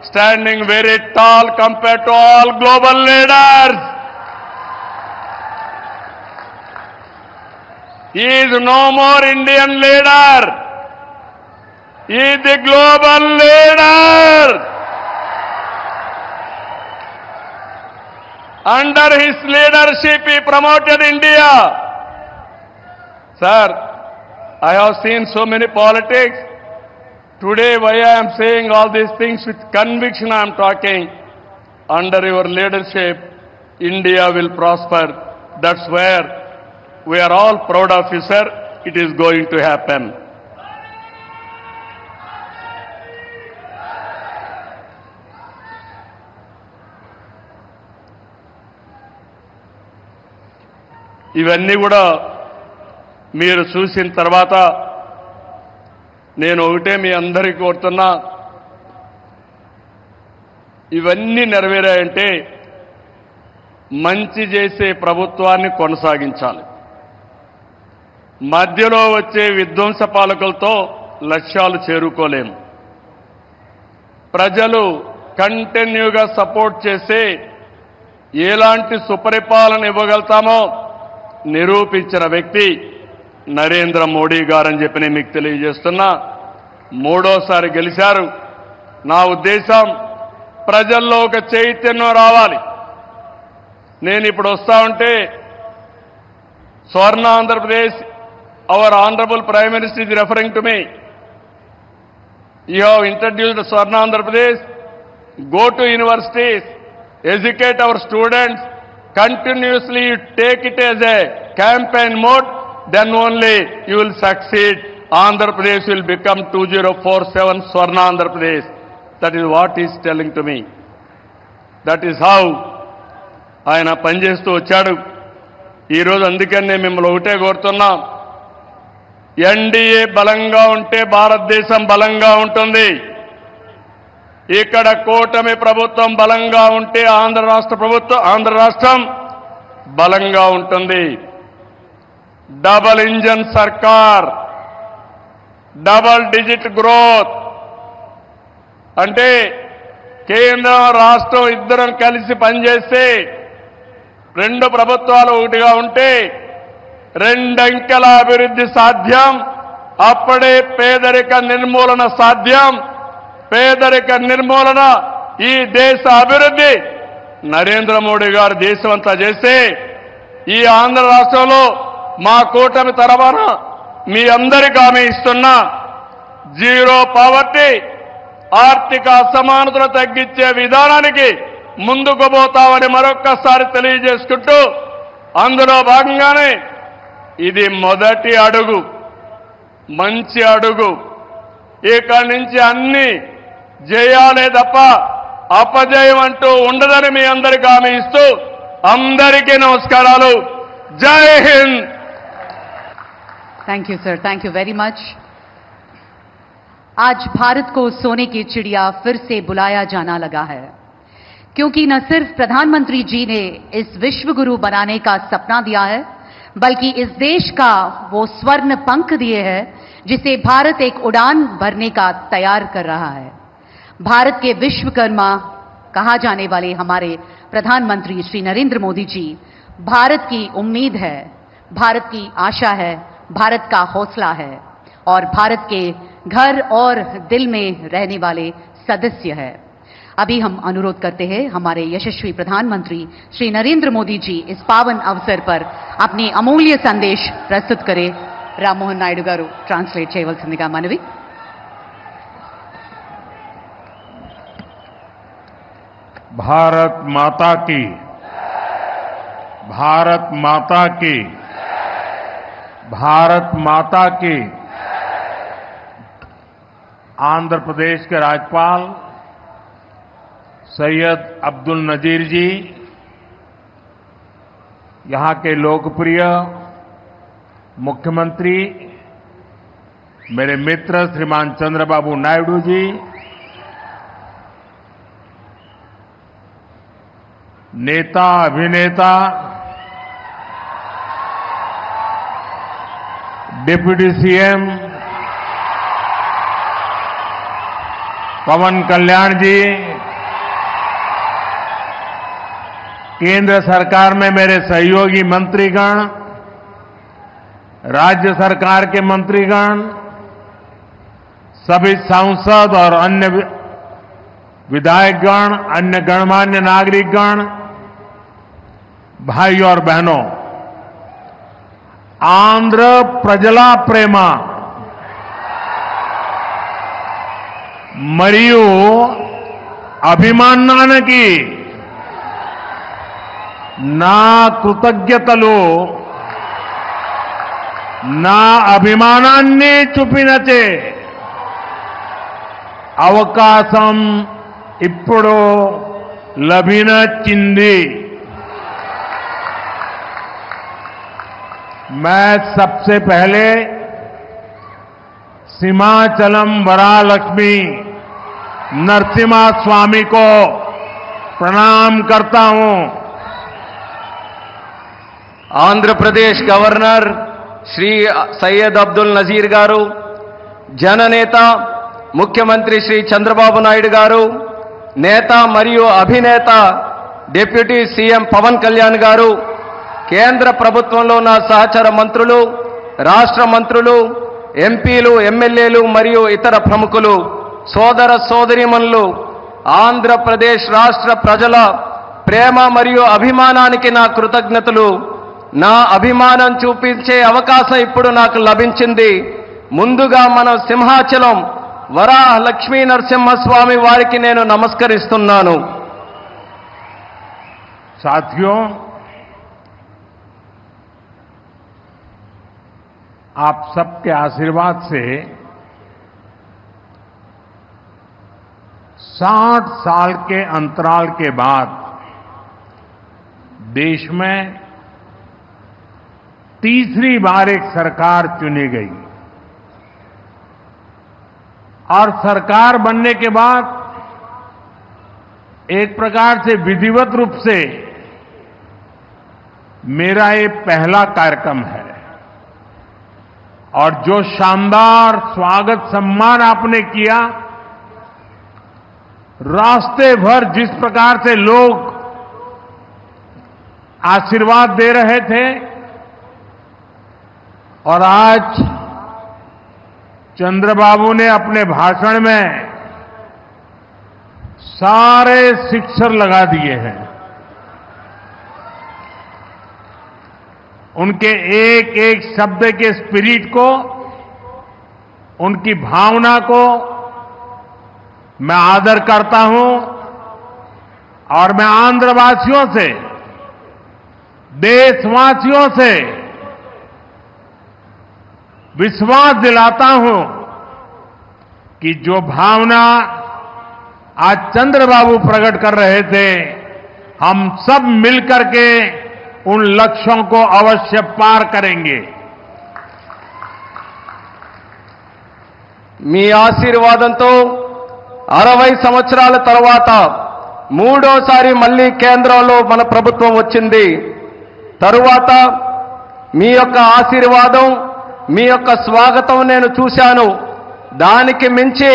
standing very tall compared to all global leaders. He is no more Indian leader. He is the global leader. Under his leadership, he promoted India. Sir, I have seen so many politics. Today, why I am saying all these things with conviction I am talking. Under your leadership, India will prosper. That's where we are all proud of you, sir. It is going to happen. ఇవన్నీ కూడా మీరు చూసిన తర్వాత నేను ఒకటే మీ అందరికీ కోరుతున్నా, ఇవన్నీ నెరవేరాయంటే మంచి చేసే ప్రభుత్వాన్ని కొనసాగించాలి. మధ్యలో వచ్చే విధ్వంస పాలకులతో లక్ష్యాలు చేరుకోలేము. ప్రజలు కంటిన్యూగా సపోర్ట్ చేసే ఎలాంటి సుపరిపాలన ఇవ్వగలుగుతామో నిరూపించిన వ్యక్తి నరేంద్ర మోడీ గారని చెప్పి నేను మీకు తెలియజేస్తున్నా. మూడోసారి గెలిచారు. నా ఉద్దేశం ప్రజల్లో ఒక చైతన్యం రావాలి. నేను ఇప్పుడు వస్తా ఉంటే స్వర్ణ Andhra Pradesh, our honourable prime minister is referring to me. You have introduced Swarna Andhra Pradesh. Go to universities, educate our students, continuously take it as a campaign mode, then only you will succeed. Andhra Pradesh will become 2047 Swarna Andhra Pradesh. That is what he is telling to me. That is how ఆయన పనిచేస్తూ వచ్చాడు. ఈరోజు అందుకనే మిమ్మల్ని ఒకటే కోరుతున్నాం, NDA బలంగా ఉంటే భారతదేశం బలంగా ఉంటుంది. ఇక్కడ కూటమి ప్రభుత్వం బలంగా ఉంటే ఆంధ్ర రాష్ట్రం బలంగా ఉంటుంది. డబల్ ఇంజన్ సర్కార్, డబల్ డిజిట్ గ్రోత్ అంటే కేంద్రం రాష్ట్రం ఇద్దరం కలిసి పనిచేస్తే, రెండు ప్రభుత్వాలు ఒకటిగా ఉంటే రెండంకెల అభివృద్ధి సాధ్యం. అప్పుడే పేదరిక నిర్మూలన సాధ్యం. పేదరిక నిర్మూలన, ఈ దేశ అభివృద్ధి నరేంద్ర మోడీ గారు దేశమంతా చేస్తే, ఈ ఆంధ్ర రాష్ట్రంలో మా కూటమి తరఫున మీ అందరికీ హామీ ఇస్తున్నా, జీరో పావర్టీ, ఆర్థిక అసమానతలు తగ్గించే విధానానికి ముందుకు పోతామని మరొక్కసారి తెలియజేసుకుంటూ, అందులో భాగంగానే ఇది మొదటి అడుగు, మంచి అడుగు. ఇక్కడి నుంచి అన్ని జయాలే తప్ప అపజయం అంటూ ఉండదని మీ అందరికీ హామీ ఇస్తూ అందరికీ నమస్కారాలు. జై Hind. Thank you sir, thank you very much. आज भारत को सोने की चिड़िया फिर से बुलाया जाना लगा है, क्योंकि न सिर्फ प्रधानमंत्री जी ने इस विश्व गुरु बनाने का सपना दिया है, बल्कि इस देश का वो स्वर्ण पंख दिए हैं जिसे भारत एक उड़ान भरने का तैयार कर रहा है. भारत के विश्वकर्मा कहा जाने वाले हमारे प्रधानमंत्री श्री नरेंद्र मोदी जी भारत की उम्मीद है, भारत की आशा है, भारत का हौसला है और भारत के घर और दिल में रहने वाले सदस्य है. अभी हम अनुरोध करते हैं हमारे यशस्वी प्रधानमंत्री श्री नरेंद्र मोदी जी इस पावन अवसर पर अपने अमूल्य संदेश प्रस्तुत करें. राममोहन नायडू गारू ट्रांसलेट చేయవలసిందిగా మనవి. भारत माता की, भारत माता की, भारत माता की. आंध्र प्रदेश के राज्यपाल सैयद अब्दुल नजीर जी, यहां के लोकप्रिय मुख्यमंत्री मेरे मित्र श्रीमान चंद्रबाबू नायडू जी, नेता अभिनेता डिप्टी सीएम पवन कल्याण जी, केंद्र सरकार में मेरे सहयोगी मंत्रीगण, राज्य सरकार के मंत्रीगण, सभी सांसद और अन्य विधायकगण, अन्य गणमान्य नागरिकगण, भाई और बहनों, आंध्र प्रजला प्रेमा मरियु अभिमानानकी ना कृतज्ञतलु ना అభిమానాన్ని చూపినచే అవకాశం ఇప్పుడు లభించింది. मैं सबसे पहले सीमाचलम वरालक्ष्मी नरसिम्हा स्वामी को प्रणाम करता हूं. आंध्र प्रदेश गवर्नर श्री सैयद अब्दुल नजीर गारू, जननेता मुख्यमंत्री श्री चंद्रबाबु नायडू गारू, नेता मरियु अभिनेता डिप्यूटी सीएम पवन कल्याण गारू, కేంద్ర ప్రభుత్వంలో నా సహచర మంత్రులు, రాష్ట్ర మంత్రులు, ఎంపీలు, ఎమ్మెల్యేలు మరియు ఇతర ప్రముఖులు, సోదర సోదరీమణులు, ఆంధ్రప్రదేశ్ రాష్ట్ర ప్రజల ప్రేమ మరియు అభిమానానికి నా కృతజ్ఞతలు. నా అభిమానం చూపించే అవకాశం ఇప్పుడు నాకు లభించింది. ముందుగా మన సింహాచలం వరాహ లక్ష్మీ నరసింహస్వామి వారికి నేను నమస్కరిస్తున్నాను. साथियों, आप सबके आशीर्वाद से 60 साल के अंतराल के बाद देश में तीसरी बार एक सरकार चुनी गई और सरकार बनने के बाद एक प्रकार से विधिवत रूप से मेरा ये पहला कार्यक्रम है और जो शानदार स्वागत सम्मान आपने किया, रास्ते भर जिस प्रकार से लोग आशीर्वाद दे रहे थे और आज चंद्रबाबू ने अपने भाषण में सारे सिक्सर लगा दिए हैं। उनके एक एक शब्द के स्पिरिट को, उनकी भावना को मैं आदर करता हूं और मैं आंध्रवासियों से, देशवासियों से विश्वास दिलाता हूं कि जो भावना आज चंद्रबाबू प्रकट कर रहे थे, हम सब मिलकर के उन लक्ष्यों को अवश्य पार करेंगे। మీ ఆశీర్వాదంతో 60 సంవత్సరాల తర్వాత మూడోసారి మళ్ళీ కేంద్రంలో మన ప్రభుత్వం వచ్చింది. తరువాత మీ యొక్క ఆశీర్వాదం, మీ యొక్క స్వాగతం నేను చూశాను. దానికి మించి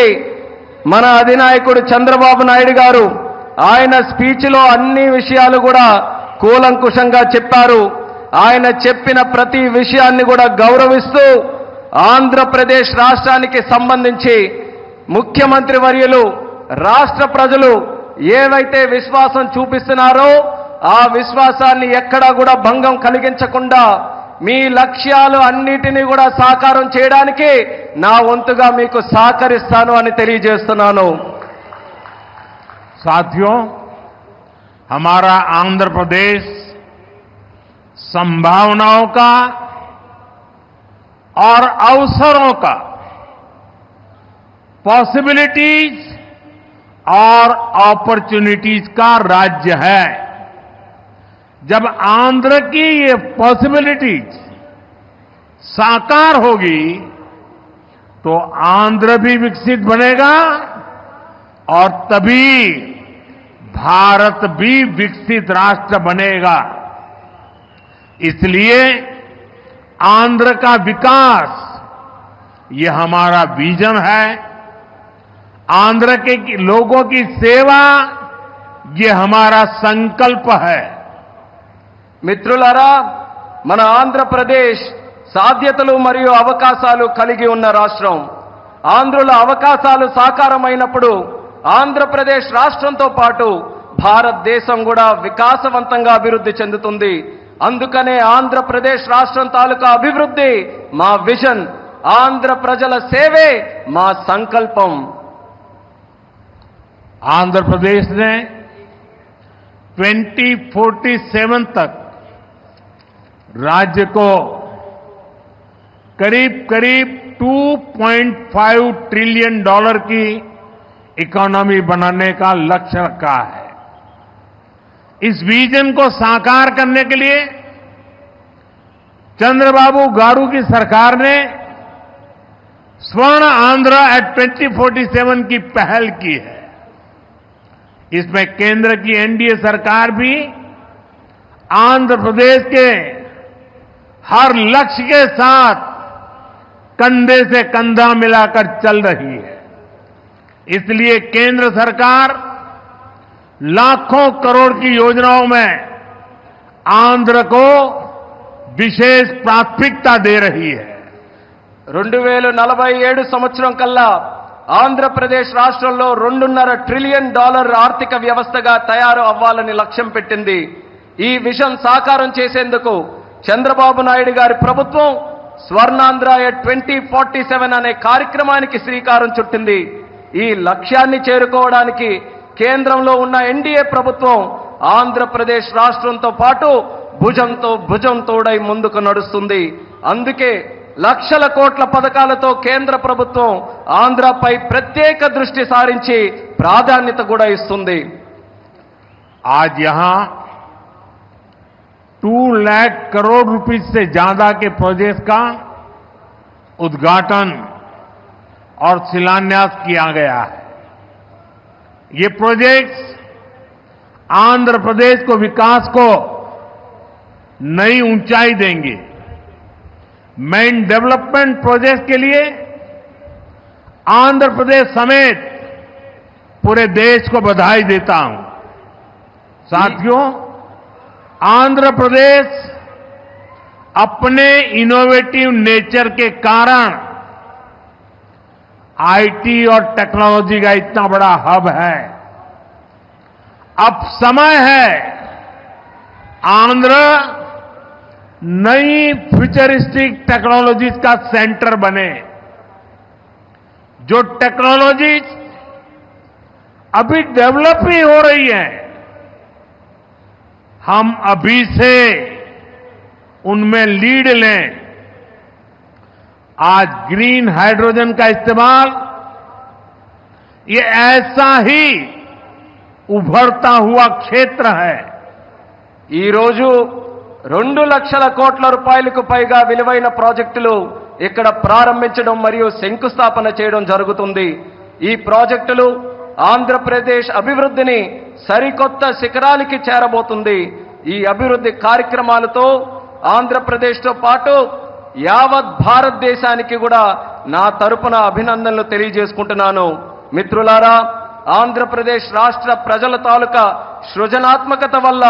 మన అధినాయకుడు చంద్రబాబు నాయుడు గారు ఆయన స్పీచ్లో అన్ని విషయాలు కూడా కూలంకుషంగా చెప్పారు. ఆయన చెప్పిన ప్రతి విషయాన్ని కూడా గౌరవిస్తూ ఆంధ్రప్రదేశ్ రాష్ట్రానికి సంబంధించి ముఖ్యమంత్రి వర్యులు, రాష్ట్ర ప్రజలు ఏవైతే విశ్వాసం చూపిస్తున్నారో ఆ విశ్వాసాన్ని ఎక్కడా కూడా భంగం కలిగించకుండా మీ లక్ష్యాలు అన్నిటినీ కూడా సాకారం చేయడానికి నా వంతుగా మీకు సహకరిస్తాను అని తెలియజేస్తున్నాను. साथियों, हमारा आंध्र प्रदेश संभावनाओं का और अवसरों का, पॉसिबिलिटीज और अपॉर्चुनिटीज का राज्य है। जब आंध्र की ये पॉसिबिलिटीज साकार होगी तो आंध्र भी विकसित बनेगा और तभी भारत भी विकसित राष्ट्र बनेगा। इसलिए आंध्र का विकास ये हमारा विजन है। आंध्र के लोगों की सेवा ये हमारा संकल्प है। మిత్రులారా, మన ఆంధ్రప్రదేశ్ సాధ్యతలు మరియు అవకాశాలు కలిగి ఉన్న రాష్ట్రం. ఆంధ్రుల అవకాశాలు సాకారమైనప్పుడు ఆంధ్రప్రదేశ్ రాష్ట్రంతో పాటు భారతదేశం కూడా వికాసవంతంగా అభివృద్ధి చెందుతుంది. అందుకనే ఆంధ్రప్రదేశ్ రాష్ట్రం తాలూకా అభివృద్ధి మా విజన్, ఆంధ్ర ప్రజల సేవే మా సంకల్పం. आंध्र प्रदेश ने 2047 तक राज्य को करीब करीब $2.5 ट्रिलियन की इकोनॉमी बनाने का लक्ष्य रखा है। इस विजन को साकार करने के लिए चंद्रबाबू गारू की सरकार ने स्वर्ण आंध्र एट 2047 की पहल की है। इसमें केंद्र की एनडीए सरकार भी आंध्र प्रदेश के हर लक्ष्य के साथ कंधे से कंधा मिलाकर चल रही है। इसलिए केंद्र सरकार लाखों करोड़ की योजनाओं में आंध्र को विशेष प्राथमिकता दे रही है। 2047 సంవత్సరం కల్లా ఆంధ్రప్రదేశ్ రాష్ట్రంలో $2.5 ట్రిలియన్ ఆర్థిక వ్యవస్థగా తయారు అవ్వాలని లక్ష్యం పెట్టింది. ఈ విజన్ సాకారం చేసేందుకు చంద్రబాబు నాయుడు గారి ప్రభుత్వం స్వర్ణాంధ్ర 2047 అనే కార్యక్రమానికి శ్రీకారం చుట్టింది. ఈ లక్ష్యాన్ని చేరుకోవడానికి కేంద్రంలో ఉన్న ఎన్డీఏ ప్రభుత్వం ఆంధ్రప్రదేశ్ రాష్ట్రంతో పాటు భుజంతో భుజం తోడై ముందుకు నడుస్తుంది. అందుకే లక్షల కోట్ల పథకాలతో కేంద్ర ప్రభుత్వం ఆంధ్రపై ప్రత్యేక దృష్టి సారించి ప్రాధాన్యత కూడా ఇస్తుంది. आज यहां 2 लाख करोड़ रुपए से ज्यादा के प्रोजेक्ट का उद्घाटन और शिलान्यास किया गया है. ये प्रोजेक्ट्स आंध्र प्रदेश को विकास को नई ऊंचाई देंगे. मैं इन डेवलपमेंट प्रोजेक्ट के लिए आंध्र प्रदेश समेत पूरे देश को बधाई देता हूं. साथियों, आंध्र प्रदेश अपने इनोवेटिव नेचर के कारण आईटी और टेक्नोलॉजी का इतना बड़ा हब है. अब समय है आंध्र नई फ्यूचरिस्टिक टेक्नोलॉजीज का सेंटर बने. जो टेक्नोलॉजीज अभी डेवलप ही हो रही है, हम अभी से उनमें लीड लें. आज ग्रीन हाइड्रोजन का इस्तेमाल ये ऐसा ही उभरता हुआ क्षेत्र है. ఈ రోజు 2 లక్షల కోట్ల రూపాయలకు పైగా విలువైన ప్రాజెక్టులు ఇక్కడ ప్రారంభించడం మరియు శంకుస్థాపన చేయడం జరుగుతుంది. ఈ ప్రాజెక్టులు ఆంధ్రప్రదేశ్ అభివృద్ధిని సరికొత్త శిఖరాలకి చేరబోతుంది. ఈ అభివృద్ధి కార్యక్రమాలతో ఆంధ్రప్రదేశ్తో పాటు యావత్ భారతదేశానికి కూడా నా తరపున అభినందనలు తెలియజేసుకుంటున్నాను. మిత్రులారా, ఆంధ్రప్రదేశ్ రాష్ట్ర ప్రజల తాలూకా సృజనాత్మకత వల్ల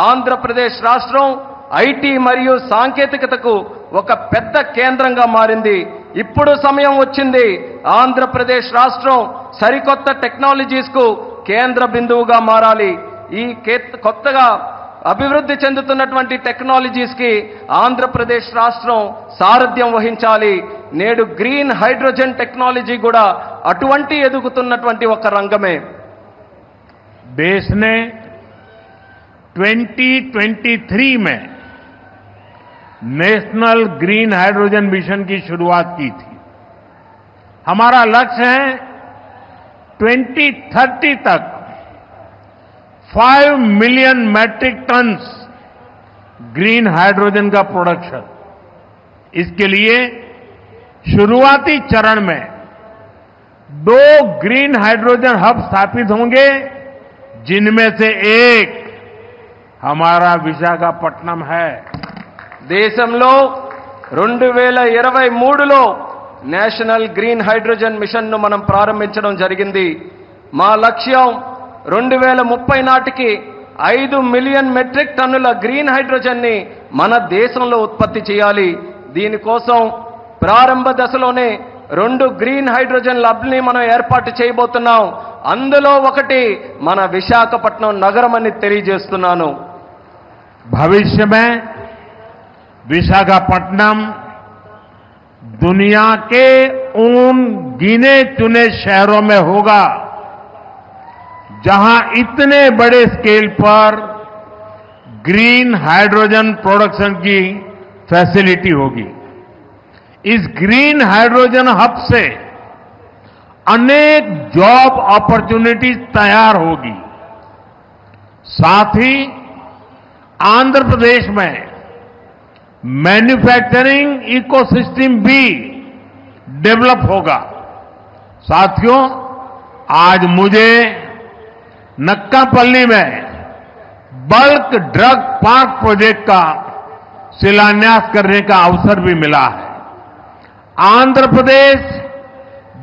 ఆంధ్రప్రదేశ్ రాష్ట్రం ఐటీ మరియు సాంకేతికతకు ఒక పెద్ద కేంద్రంగా మారింది. ఇప్పుడు సమయం వచ్చింది ఆంధ్రప్రదేశ్ రాష్ట్రం సరికొత్త టెక్నాలజీస్ కు కేంద్ర బిందువుగా మారాలి. ఈ కొత్తగా అభివృద్ధి చెందుతున్నటువంటి టెక్నాలజీస్ కి ఆంధ్రప్రదేశ్ రాష్ట్రం సారథ్యం వహించాలి. నేడు గ్రీన్ హైడ్రోజన్ టెక్నాలజీ కూడా అటువంటి ఎదుగుతున్నటువంటి ఒక రంగమే. देश ने 2023 में नेशनल ग्रीन हाइड्रोजन मिशन की शुरुआत की थी. हमारा लक्ष्य है 2030 तक 5 million metric tons green hydrogen का प्रोडक्शन. इसके लिए शुरुआती चरण में 2 ग्रीन हाइड्रोजन हब स्थापित होंगे, जिनमें से एक हमारा विशाखापट्टनम है. దేశంలో 2023లో నేషనల్ గ్రీన్ హైడ్రోజన్ మిషన్ ను మనం ప్రారంభించడం జరిగింది. మా లక్ష్యం 2030 నాటికి 5 మిలియన్ మెట్రిక్ టన్నుల గ్రీన్ హైడ్రోజన్ ని మన దేశంలో ఉత్పత్తి చేయాలి. దీనికోసం ప్రారంభ దశలోనే 2 గ్రీన్ హైడ్రోజన్ ల్యాబ్ని మనం ఏర్పాటు చేయబోతున్నాం. అందులో ఒకటి మన విశాఖపట్నం నగరం అని తెలియజేస్తున్నాను. भविष्य में विशाखापट्टनम दुनिया के उन गिने चुने शहरों में होगा जहां इतने बड़े स्केल पर ग्रीन हाइड्रोजन प्रोडक्शन की फैसिलिटी होगी. इस ग्रीन हाइड्रोजन हब से अनेक जॉब अपॉर्चुनिटीज तैयार होगी. साथ ही आंध्र प्रदेश में मैन्युफैक्चरिंग इकोसिस्टम भी डेवलप होगा. साथियों, आज मुझे नक्कापल्ली में बल्क ड्रग पार्क प्रोजेक्ट का शिलान्यास करने का अवसर भी मिला है. आंध्र प्रदेश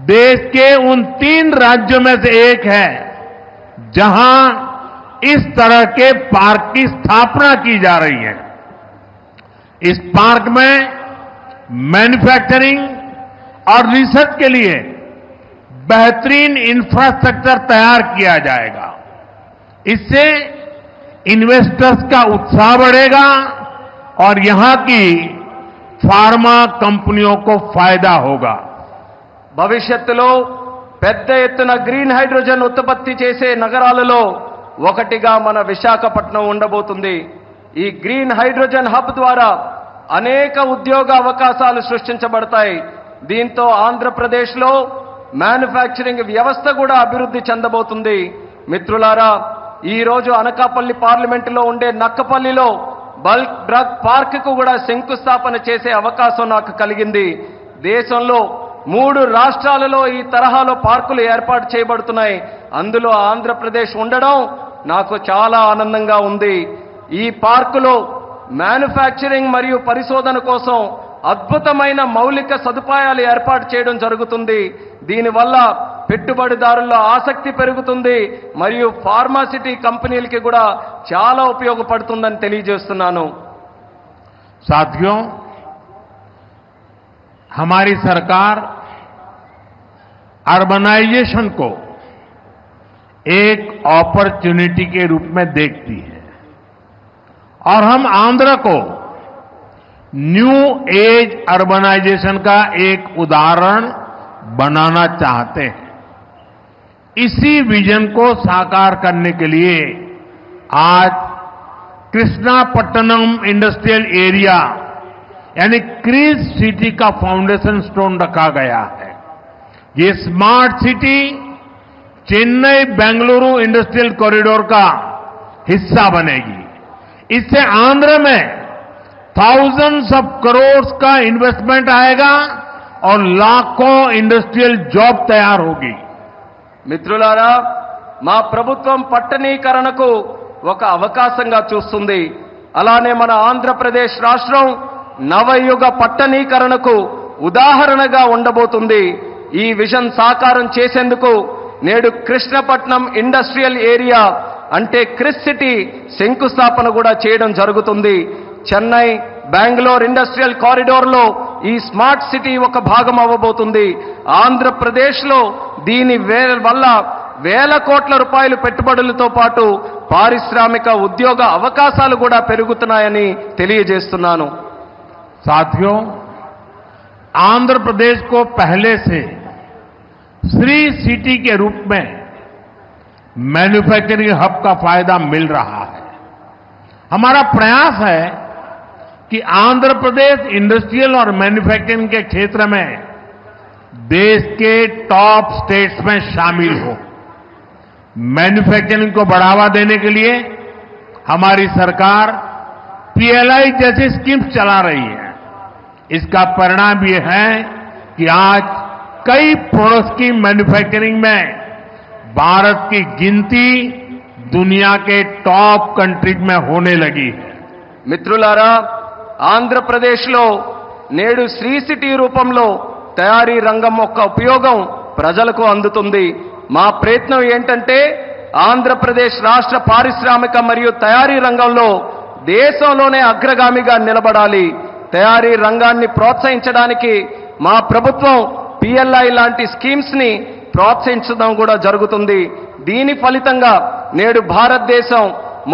देश के उन 3 राज्यों में से एक है जहां इस तरह के पार्क की स्थापना की जा रही है. इस पार्क में मैन्युफैक्चरिंग और रिसर्च के लिए बेहतरीन इंफ्रास्ट्रक्चर तैयार किया जाएगा. इससे इन्वेस्टर्स का उत्साह बढ़ेगा और यहां की फार्मा कंपनियों को फायदा होगा. భవిష్యత్తులో పెద్ద ఎత్తున గ్రీన్ హైడ్రోజన్ ఉత్పత్తి చేసే నగరాలలో ఒకటిగా మన విశాఖపట్నం ఉండబోతుంది. ఈ గ్రీన్ హైడ్రోజన్ హబ్ ద్వారా అనేక ఉద్యోగ అవకాశాలు సృష్టించబడతాయి. దీంతో ఆంధ్రప్రదేశ్లో మ్యానుఫ్యాక్చరింగ్ వ్యవస్థ కూడా అభివృద్ధి చెందబోతుంది. మిత్రులారా, ఈ రోజు అనకాపల్లి పార్లమెంటులో ఉండే నక్కపల్లిలో బల్క్ డ్రగ్ పార్క్ కు కూడా శంకుస్థాపన చేసే అవకాశం నాకు కలిగింది. దేశంలో 3 రాష్ట్రాలలో ఈ తరహాలో పార్కులు ఏర్పాటు చేయబడుతున్నాయి. అందులో ఆంధ్రప్రదేశ్ ఉండడం నాకు చాలా ఆనందంగా ఉంది. ఈ పార్కులో మ్యానుఫ్యాక్చరింగ్ మరియు పరిశోధన కోసం అద్భుతమైన మౌలిక సదుపాయాలు ఏర్పాటు చేయడం జరుగుతుంది. దీనివల్ల పెట్టుబడిదారుల్లో ఆసక్తి పెరుగుతుంది మరియు ఫార్మాసిటీ కంపెనీలకి కూడా చాలా ఉపయోగపడుతుందని తెలియజేస్తున్నాను. साथियों, हमारी सरकार अर्बनाइजेशन को एक अपॉर्चुनिटी के रूप में देखती है और हम आंध्र को न्यू एज अर्बनाइजेशन का एक उदाहरण बनाना चाहते हैं. इसी विजन को साकार करने के लिए आज कृष्णापट्टनम इंडस्ट्रियल एरिया यानी क्रिस सिटी का फाउंडेशन स्टोन रखा गया है. ये smart city Chennai Bengaluru industrial corridor का हिस्सा बनेगी. इससे आंध्र में thousands of crores का इन्वेस्टमेंट आएगा और लाखों इंडस्ट्रियल जॉब तैयार होगी. మిత్రులారా, మా ప్రభుత్వం పట్టణీకరణకు ఒక అవకాశంగా చూస్తుంది. అలానే మన ఆంధ్రప్రదేశ్ రాష్ట్రం నవయుగ పట్టణీకరణకు ఉదాహరణగా ఉండబోతుంది. ఈ విజన్ సాకారం చేసేందుకు నేడు కృష్ణపట్నం ఇండస్ట్రియల్ ఏరియా అంటే క్రిస్ సిటీ శంకుస్థాపన కూడా చేయడం జరుగుతుంది. చెన్నై బెంగళూరు ఇండస్ట్రియల్ కారిడోర్ లో ఈ స్మార్ట్ సిటీ ఒక భాగం అవ్వబోతుంది. ఆంధ్రప్రదేశ్ లో దీని వల్ల వేల కోట్ల రూపాయలు పెట్టుబడులతో పాటు పారిశ్రామిక ఉద్యోగ అవకాశాలు కూడా పెరుగుతున్నాయని తెలియజేస్తున్నాను. साथियों, आंध्र प्रदेश को पहले से श्री सिटी के रूप में मैन्युफैक्चरिंग हब का फायदा मिल रहा है. हमारा प्रयास है कि आंध्र प्रदेश इंडस्ट्रियल और मैन्युफैक्चरिंग के क्षेत्र में देश के टॉप स्टेट्स में शामिल हो. मैन्युफैक्चरिंग को बढ़ावा देने के लिए हमारी सरकार पीएलआई जैसी स्कीम्स चला रही है. इसका परिणाम यह है कि आज कई प्रोडक्ट्स की मैन्युफैक्चरिंग में भारत की गिनती दुनिया के टॉप कंट्रीज में होने लगी है. మిత్రులారా, ఆంధ్రప్రదేశ్లో నేడు శ్రీ సిటీ రూపంలో తయారీ రంగం యొక్క ఉపయోగం ప్రజలకు అందుతుంది. మా ప్రయత్నం ఏంటంటే ఆంధ్రప్రదేశ్ రాష్ట్ర పారిశ్రామిక మరియు తయారీ రంగంలో దేశంలోనే అగ్రగామిగా నిలబడాలి. తయారీ రంగాన్ని ప్రోత్సహించడానికి మా ప్రభుత్వం పిఎల్ఐ లాంటి స్కీమ్స్ ని ప్రోత్సహించడం కూడా జరుగుతుంది. దీని ఫలితంగా నేడు భారతదేశం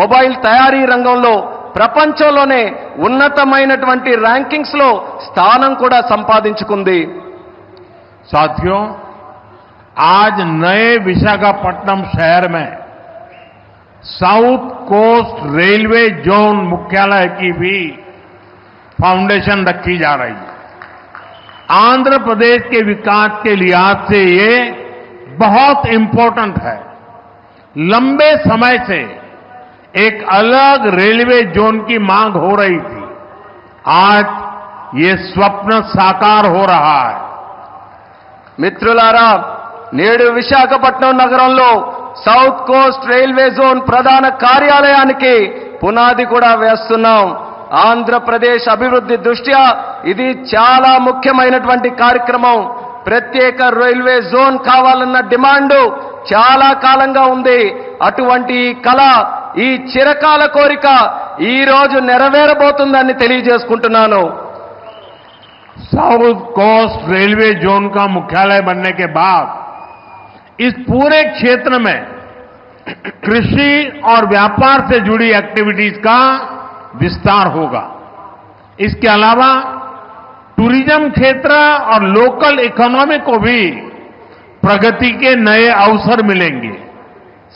మొబైల్ తయారీ రంగంలో ప్రపంచంలోనే ఉన్నతమైనటువంటి ర్యాంకింగ్స్ లో స్థానం కూడా సంపాదించుకుంది. साथियों, आज नए विशाखापट्टनम शहर में साउथ कोस्ट रेलवे जोन मुख्यालय की भी फाउंडेशन रखी जा रही है. आंध्र प्रदेश के विकास के लिहाज से ये बहुत इंपॉर्टेंट है. लंबे समय से एक अलग रेलवे जोन की मांग हो रही थी. आज ये स्वप्न साकार हो रहा है. మిత్రులారా, నేడు విశాఖపట్నం నగరంలో సౌత్ కోస్ట్ రైల్వే జోన్ ప్రధాన కార్యాలయానికి పునాది కూడా వేస్తున్నాం. ఆంధ్రప్రదేశ్ అభివృద్ధి దృష్ట్యా ఇది చాలా ముఖ్యమైనటువంటి కార్యక్రమం. ప్రత్యేక రైల్వే జోన్ కావాలన్న డిమాండ్ చాలా కాలంగా ఉంది. అటువంటి ఈ కళ, ఈ చిరకాల కోరిక ఈ రోజు నెరవేరబోతుందని తెలియజేసుకుంటున్నాను. साउथ कोस्ट रेलवे जोन का मुख्यालय बनने के बाद इस पूरे क्षेत्र में कृषि और व्यापार से जुड़ी एक्टिविटीज का विस्तार होगा. इसके अलावा टूरिज्म क्षेत्र और लोकल इकोनॉमी को भी प्रगति के नए अवसर मिलेंगे.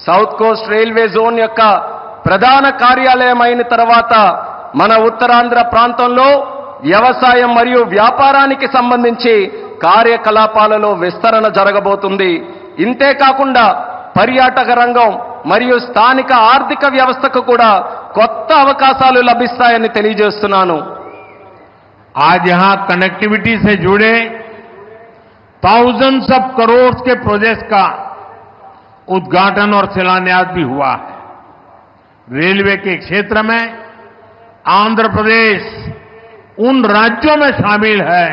సౌత్ కోస్ట్ రైల్వే జోన్ యొక్క ప్రధాన కార్యాలయం అయిన తర్వాత మన ఉత్తరాంధ్ర ప్రాంతంలో వ్యవసాయం మరియు వ్యాపారానికి సంబంధించి కార్యకలాపాలలో విస్తరణ జరగబోతుంది. ఇంతే కాకుండా పర్యాటక రంగం మరియు స్థానిక ఆర్థిక వ్యవస్థకు కూడా కొత్త అవకాశాలు లభిస్తాయని తెలియజేస్తున్నాను. आज यहां कनेक्टिविटी से जुड़े thousands ऑफ करोड़ के प्रोजेक्ट्स का उद्घाटन और शिलान्यास भी हुआ है. रेलवे के क्षेत्र में आंध्र प्रदेश उन राज्यों में शामिल है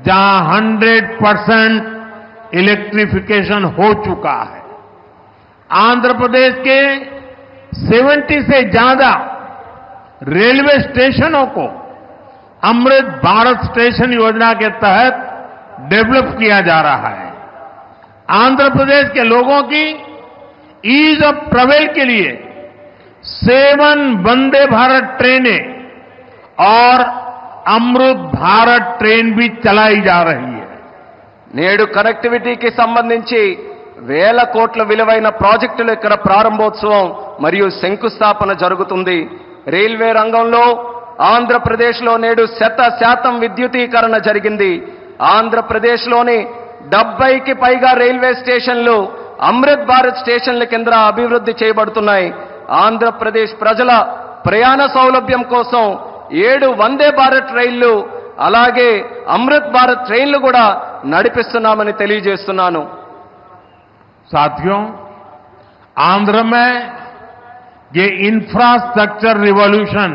जहां 100% इलेक्ट्रिफिकेशन हो चुका है. आंध्र प्रदेश के 70 से ज्यादा रेलवे स्टेशनों को अमृत भारत स्टेशन योजना के तहत डेवलप किया जा रहा है. आंध्र प्रदेश के लोगों की ईज ऑफ ट्रेवल के लिए 7 वंदे भारत ट्रेनें और अमृत भारत ट्रेन भी चलाई जा रही है. నేడు కనెక్టివిటీకి సంబంధించి వేల కోట్ల విలువైన ప్రాజెక్టుల ఇక్కడ ప్రారంభోత్సవం మరియు శంకుస్థాపన జరుగుతుంది. రైల్వే రంగంలో ఆంధ్రప్రదేశ్లో నేడు 100% విద్యుతీకరణ జరిగింది. ఆంధ్రప్రదేశ్లోని 70కి పైగా రైల్వే స్టేషన్లు అమృత్ భారత్ స్టేషన్ల కింద అభివృద్ధి చేయబడుతున్నాయి. ఆంధ్రప్రదేశ్ ప్రజల ప్రయాణ సౌలభ్యం కోసం 7 వందే భారత్ రైళ్లు అలాగే అమృత్ భారత్ ట్రైన్లు కూడా నడిపిస్తున్నామని తెలియజేస్తున్నాను. साथियों, आंध्र में ये infrastructure revolution,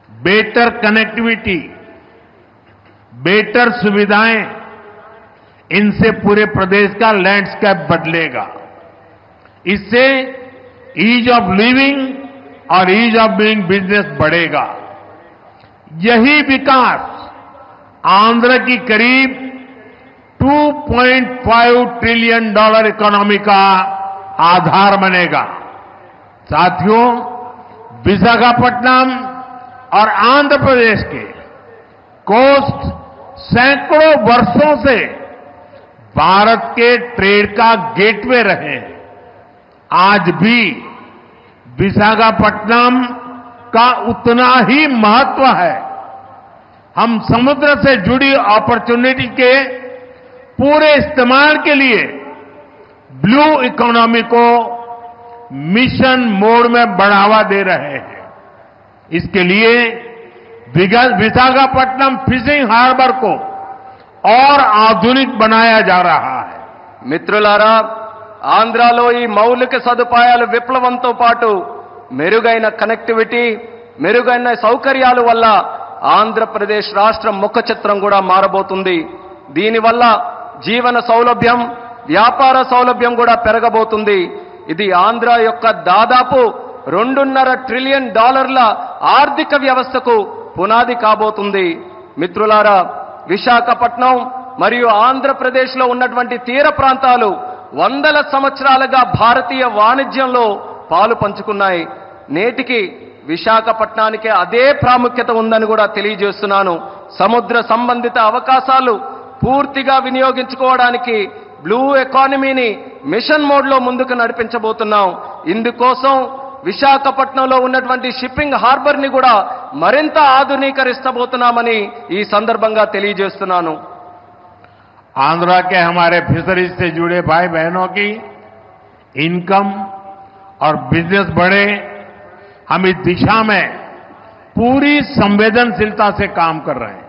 better connectivity, better सुविधाएं, इनसे पूरे प्रदेश का लैंडस्केप बदलेगा. इससे ईज ऑफ लिविंग और ईज ऑफ डूइंग बिजनेस बढ़ेगा. यही विकास आंध्र की करीब $2.5 ट्रिलियन इकोनॉमी का आधार बनेगा. साथियों, विशाखापट्टनम और आंध्र प्रदेश के कोस्ट सैकड़ों वर्षों से भारत के ट्रेड का गेटवे रहे हैं. आज भी विशाखापट्टनम का उतना ही महत्व है. हम समुद्र से जुड़ी अपॉर्चुनिटी के पूरे इस्तेमाल के लिए ब्लू इकोनॉमी को मिशन मोड में बढ़ावा दे रहे हैं. इसके लिए विशाखापट्टनम फिशिंग हार्बर को और आधुनिक बनाया जा रहा है. మిత్రులారా, ఆంధ్రాలో ఈ మౌలిక సదుపాయాల విప్లవంతో పాటు మెరుగైన కనెక్టివిటీ, మెరుగైన సౌకర్యాల వల్ల ఆంధ్రప్రదేశ్ రాష్ట్రం ముఖ చిత్రం కూడా మారబోతుంది. దీనివల్ల జీవన సౌలభ్యం, వ్యాపార సౌలభ్యం కూడా పెరగబోతుంది. ఇది ఆంధ్ర యొక్క దాదాపు $2.5 ట్రిలియన్ ఆర్థిక వ్యవస్థకు పునాది కాబోతుంది. మిత్రులారా, విశాఖపట్నం మరియు ఆంధ్రప్రదేశ్లో ఉన్నటువంటి తీర ప్రాంతాలు వందల సంవత్సరాలుగా భారతీయ వాణిజ్యంలో పాలు పంచుకున్నాయి. నేటికి విశాఖపట్నానికి అదే ప్రాముఖ్యత ఉందని కూడా తెలియజేస్తున్నాను. సముద్ర సంబంధిత అవకాశాలు పూర్తిగా వినియోగించుకోవడానికి బ్లూ ఎకానమీని మిషన్ మోడ్లో ముందుకు నడిపించబోతున్నాం. ఇందుకోసం విశాఖపట్నంలో ఉన్నటువంటి షిప్పింగ్ హార్బర్ ని కూడా మరింత ఆధునీకరిస్తబోతున్నామని ఈ సందర్భంగా తెలియజేస్తున్నాను. आंध्र के हमारे फिशरीज से जुड़े भाई बहनों की इनकम और बिजनेस बढ़े, हम इस दिशा में पूरी संवेदनशीलता से काम कर रहे हैं.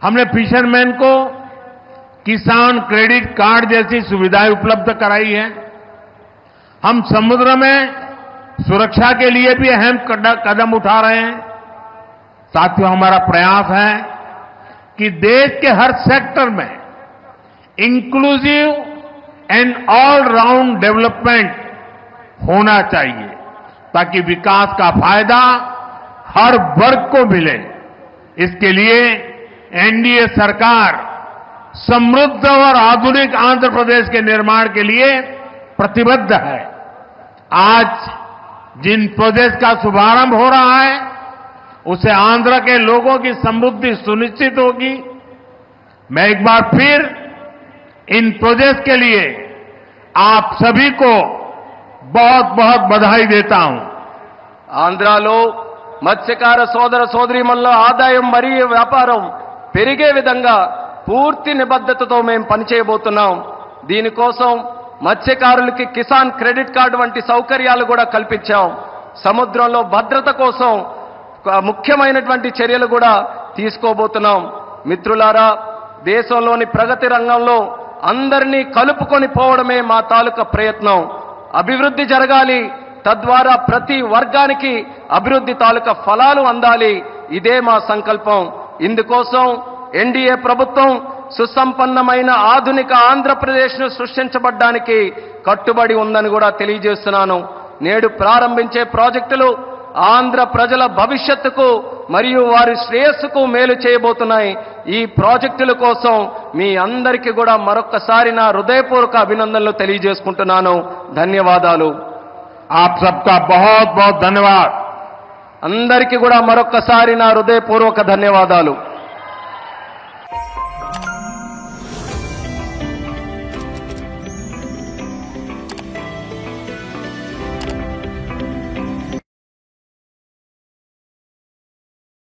हमने फिशरमैन को किसान क्रेडिट कार्ड जैसी सुविधाएं उपलब्ध कराई है. हम समुद्र में सुरक्षा के लिए भी अहम कदम उठा रहे हैं. साथियों, हमारा प्रयास है कि देश के हर सेक्टर में inclusive and all round development होना चाहिए ताकि विकास का फायदा हर वर्ग को मिले. इसके लिए एनडीए सरकार समृद्ध और आधुनिक आंध्र प्रदेश के निर्माण के लिए प्रतिबद्ध है. आज जिन प्रोजेक्ट का शुभारंभ हो रहा है उससे आंध्र के लोगों की समृद्धि सुनिश्चित होगी. मैं एक बार फिर इन प्रोजेक्ट के लिए आप सभी को बहुत बहुत बधाई देता हूं. ఆంధ్రాలో మత్స్యకార సోదర సోదరీమణుల ఆదాయం మరియు వ్యాపారం పెరిగే విధంగా పూర్తి నిబద్ధతతో మేము పనిచేయబోతున్నాం. దీనికోసం మత్స్యకారులకి కిసాన్ క్రెడిట్ కార్డు వంటి సౌకర్యాలు కూడా కల్పించాం. సముద్రంలో భద్రత కోసం ముఖ్యమైనటువంటి చర్యలు కూడా తీసుకోబోతున్నాం. మిత్రులారా, దేశంలోని ప్రగతి రంగంలో అందరినీ కలుపుకొని పోవడమే మా తాలూకా ప్రయత్నం. అభివృద్ధి జరగాలి, తద్వారా ప్రతి వర్గానికి అభివృద్ధి తాలూకా ఫలాలు అందాలి. ఇదే మా సంకల్పం. ఇందుకోసం ఎన్డీఏ ప్రభుత్వం సుసంపన్నమైన ఆధునిక ఆంధ్రప్రదేశ్ను సృష్టించబడ్డానికి కట్టుబడి ఉందని కూడా తెలియజేస్తున్నాను. నేడు ప్రారంభించే ప్రాజెక్టులు ఆంధ్ర ప్రజల భవిష్యత్తుకు మరియు వారి శ్రేయస్సుకు మేలు చేయబోతున్నాయి. ఈ ప్రాజెక్టుల కోసం మీ అందరికీ కూడా మరొక్కసారి నా హృదయపూర్వక అభినందనలు తెలియజేసుకుంటున్నాను. ధన్యవాదాలు. आप सबका बहुत बहुत धन्यवाद. అందరికీ కూడా మరొక్కసారి నా హృదయపూర్వక ధన్యవాదాలు.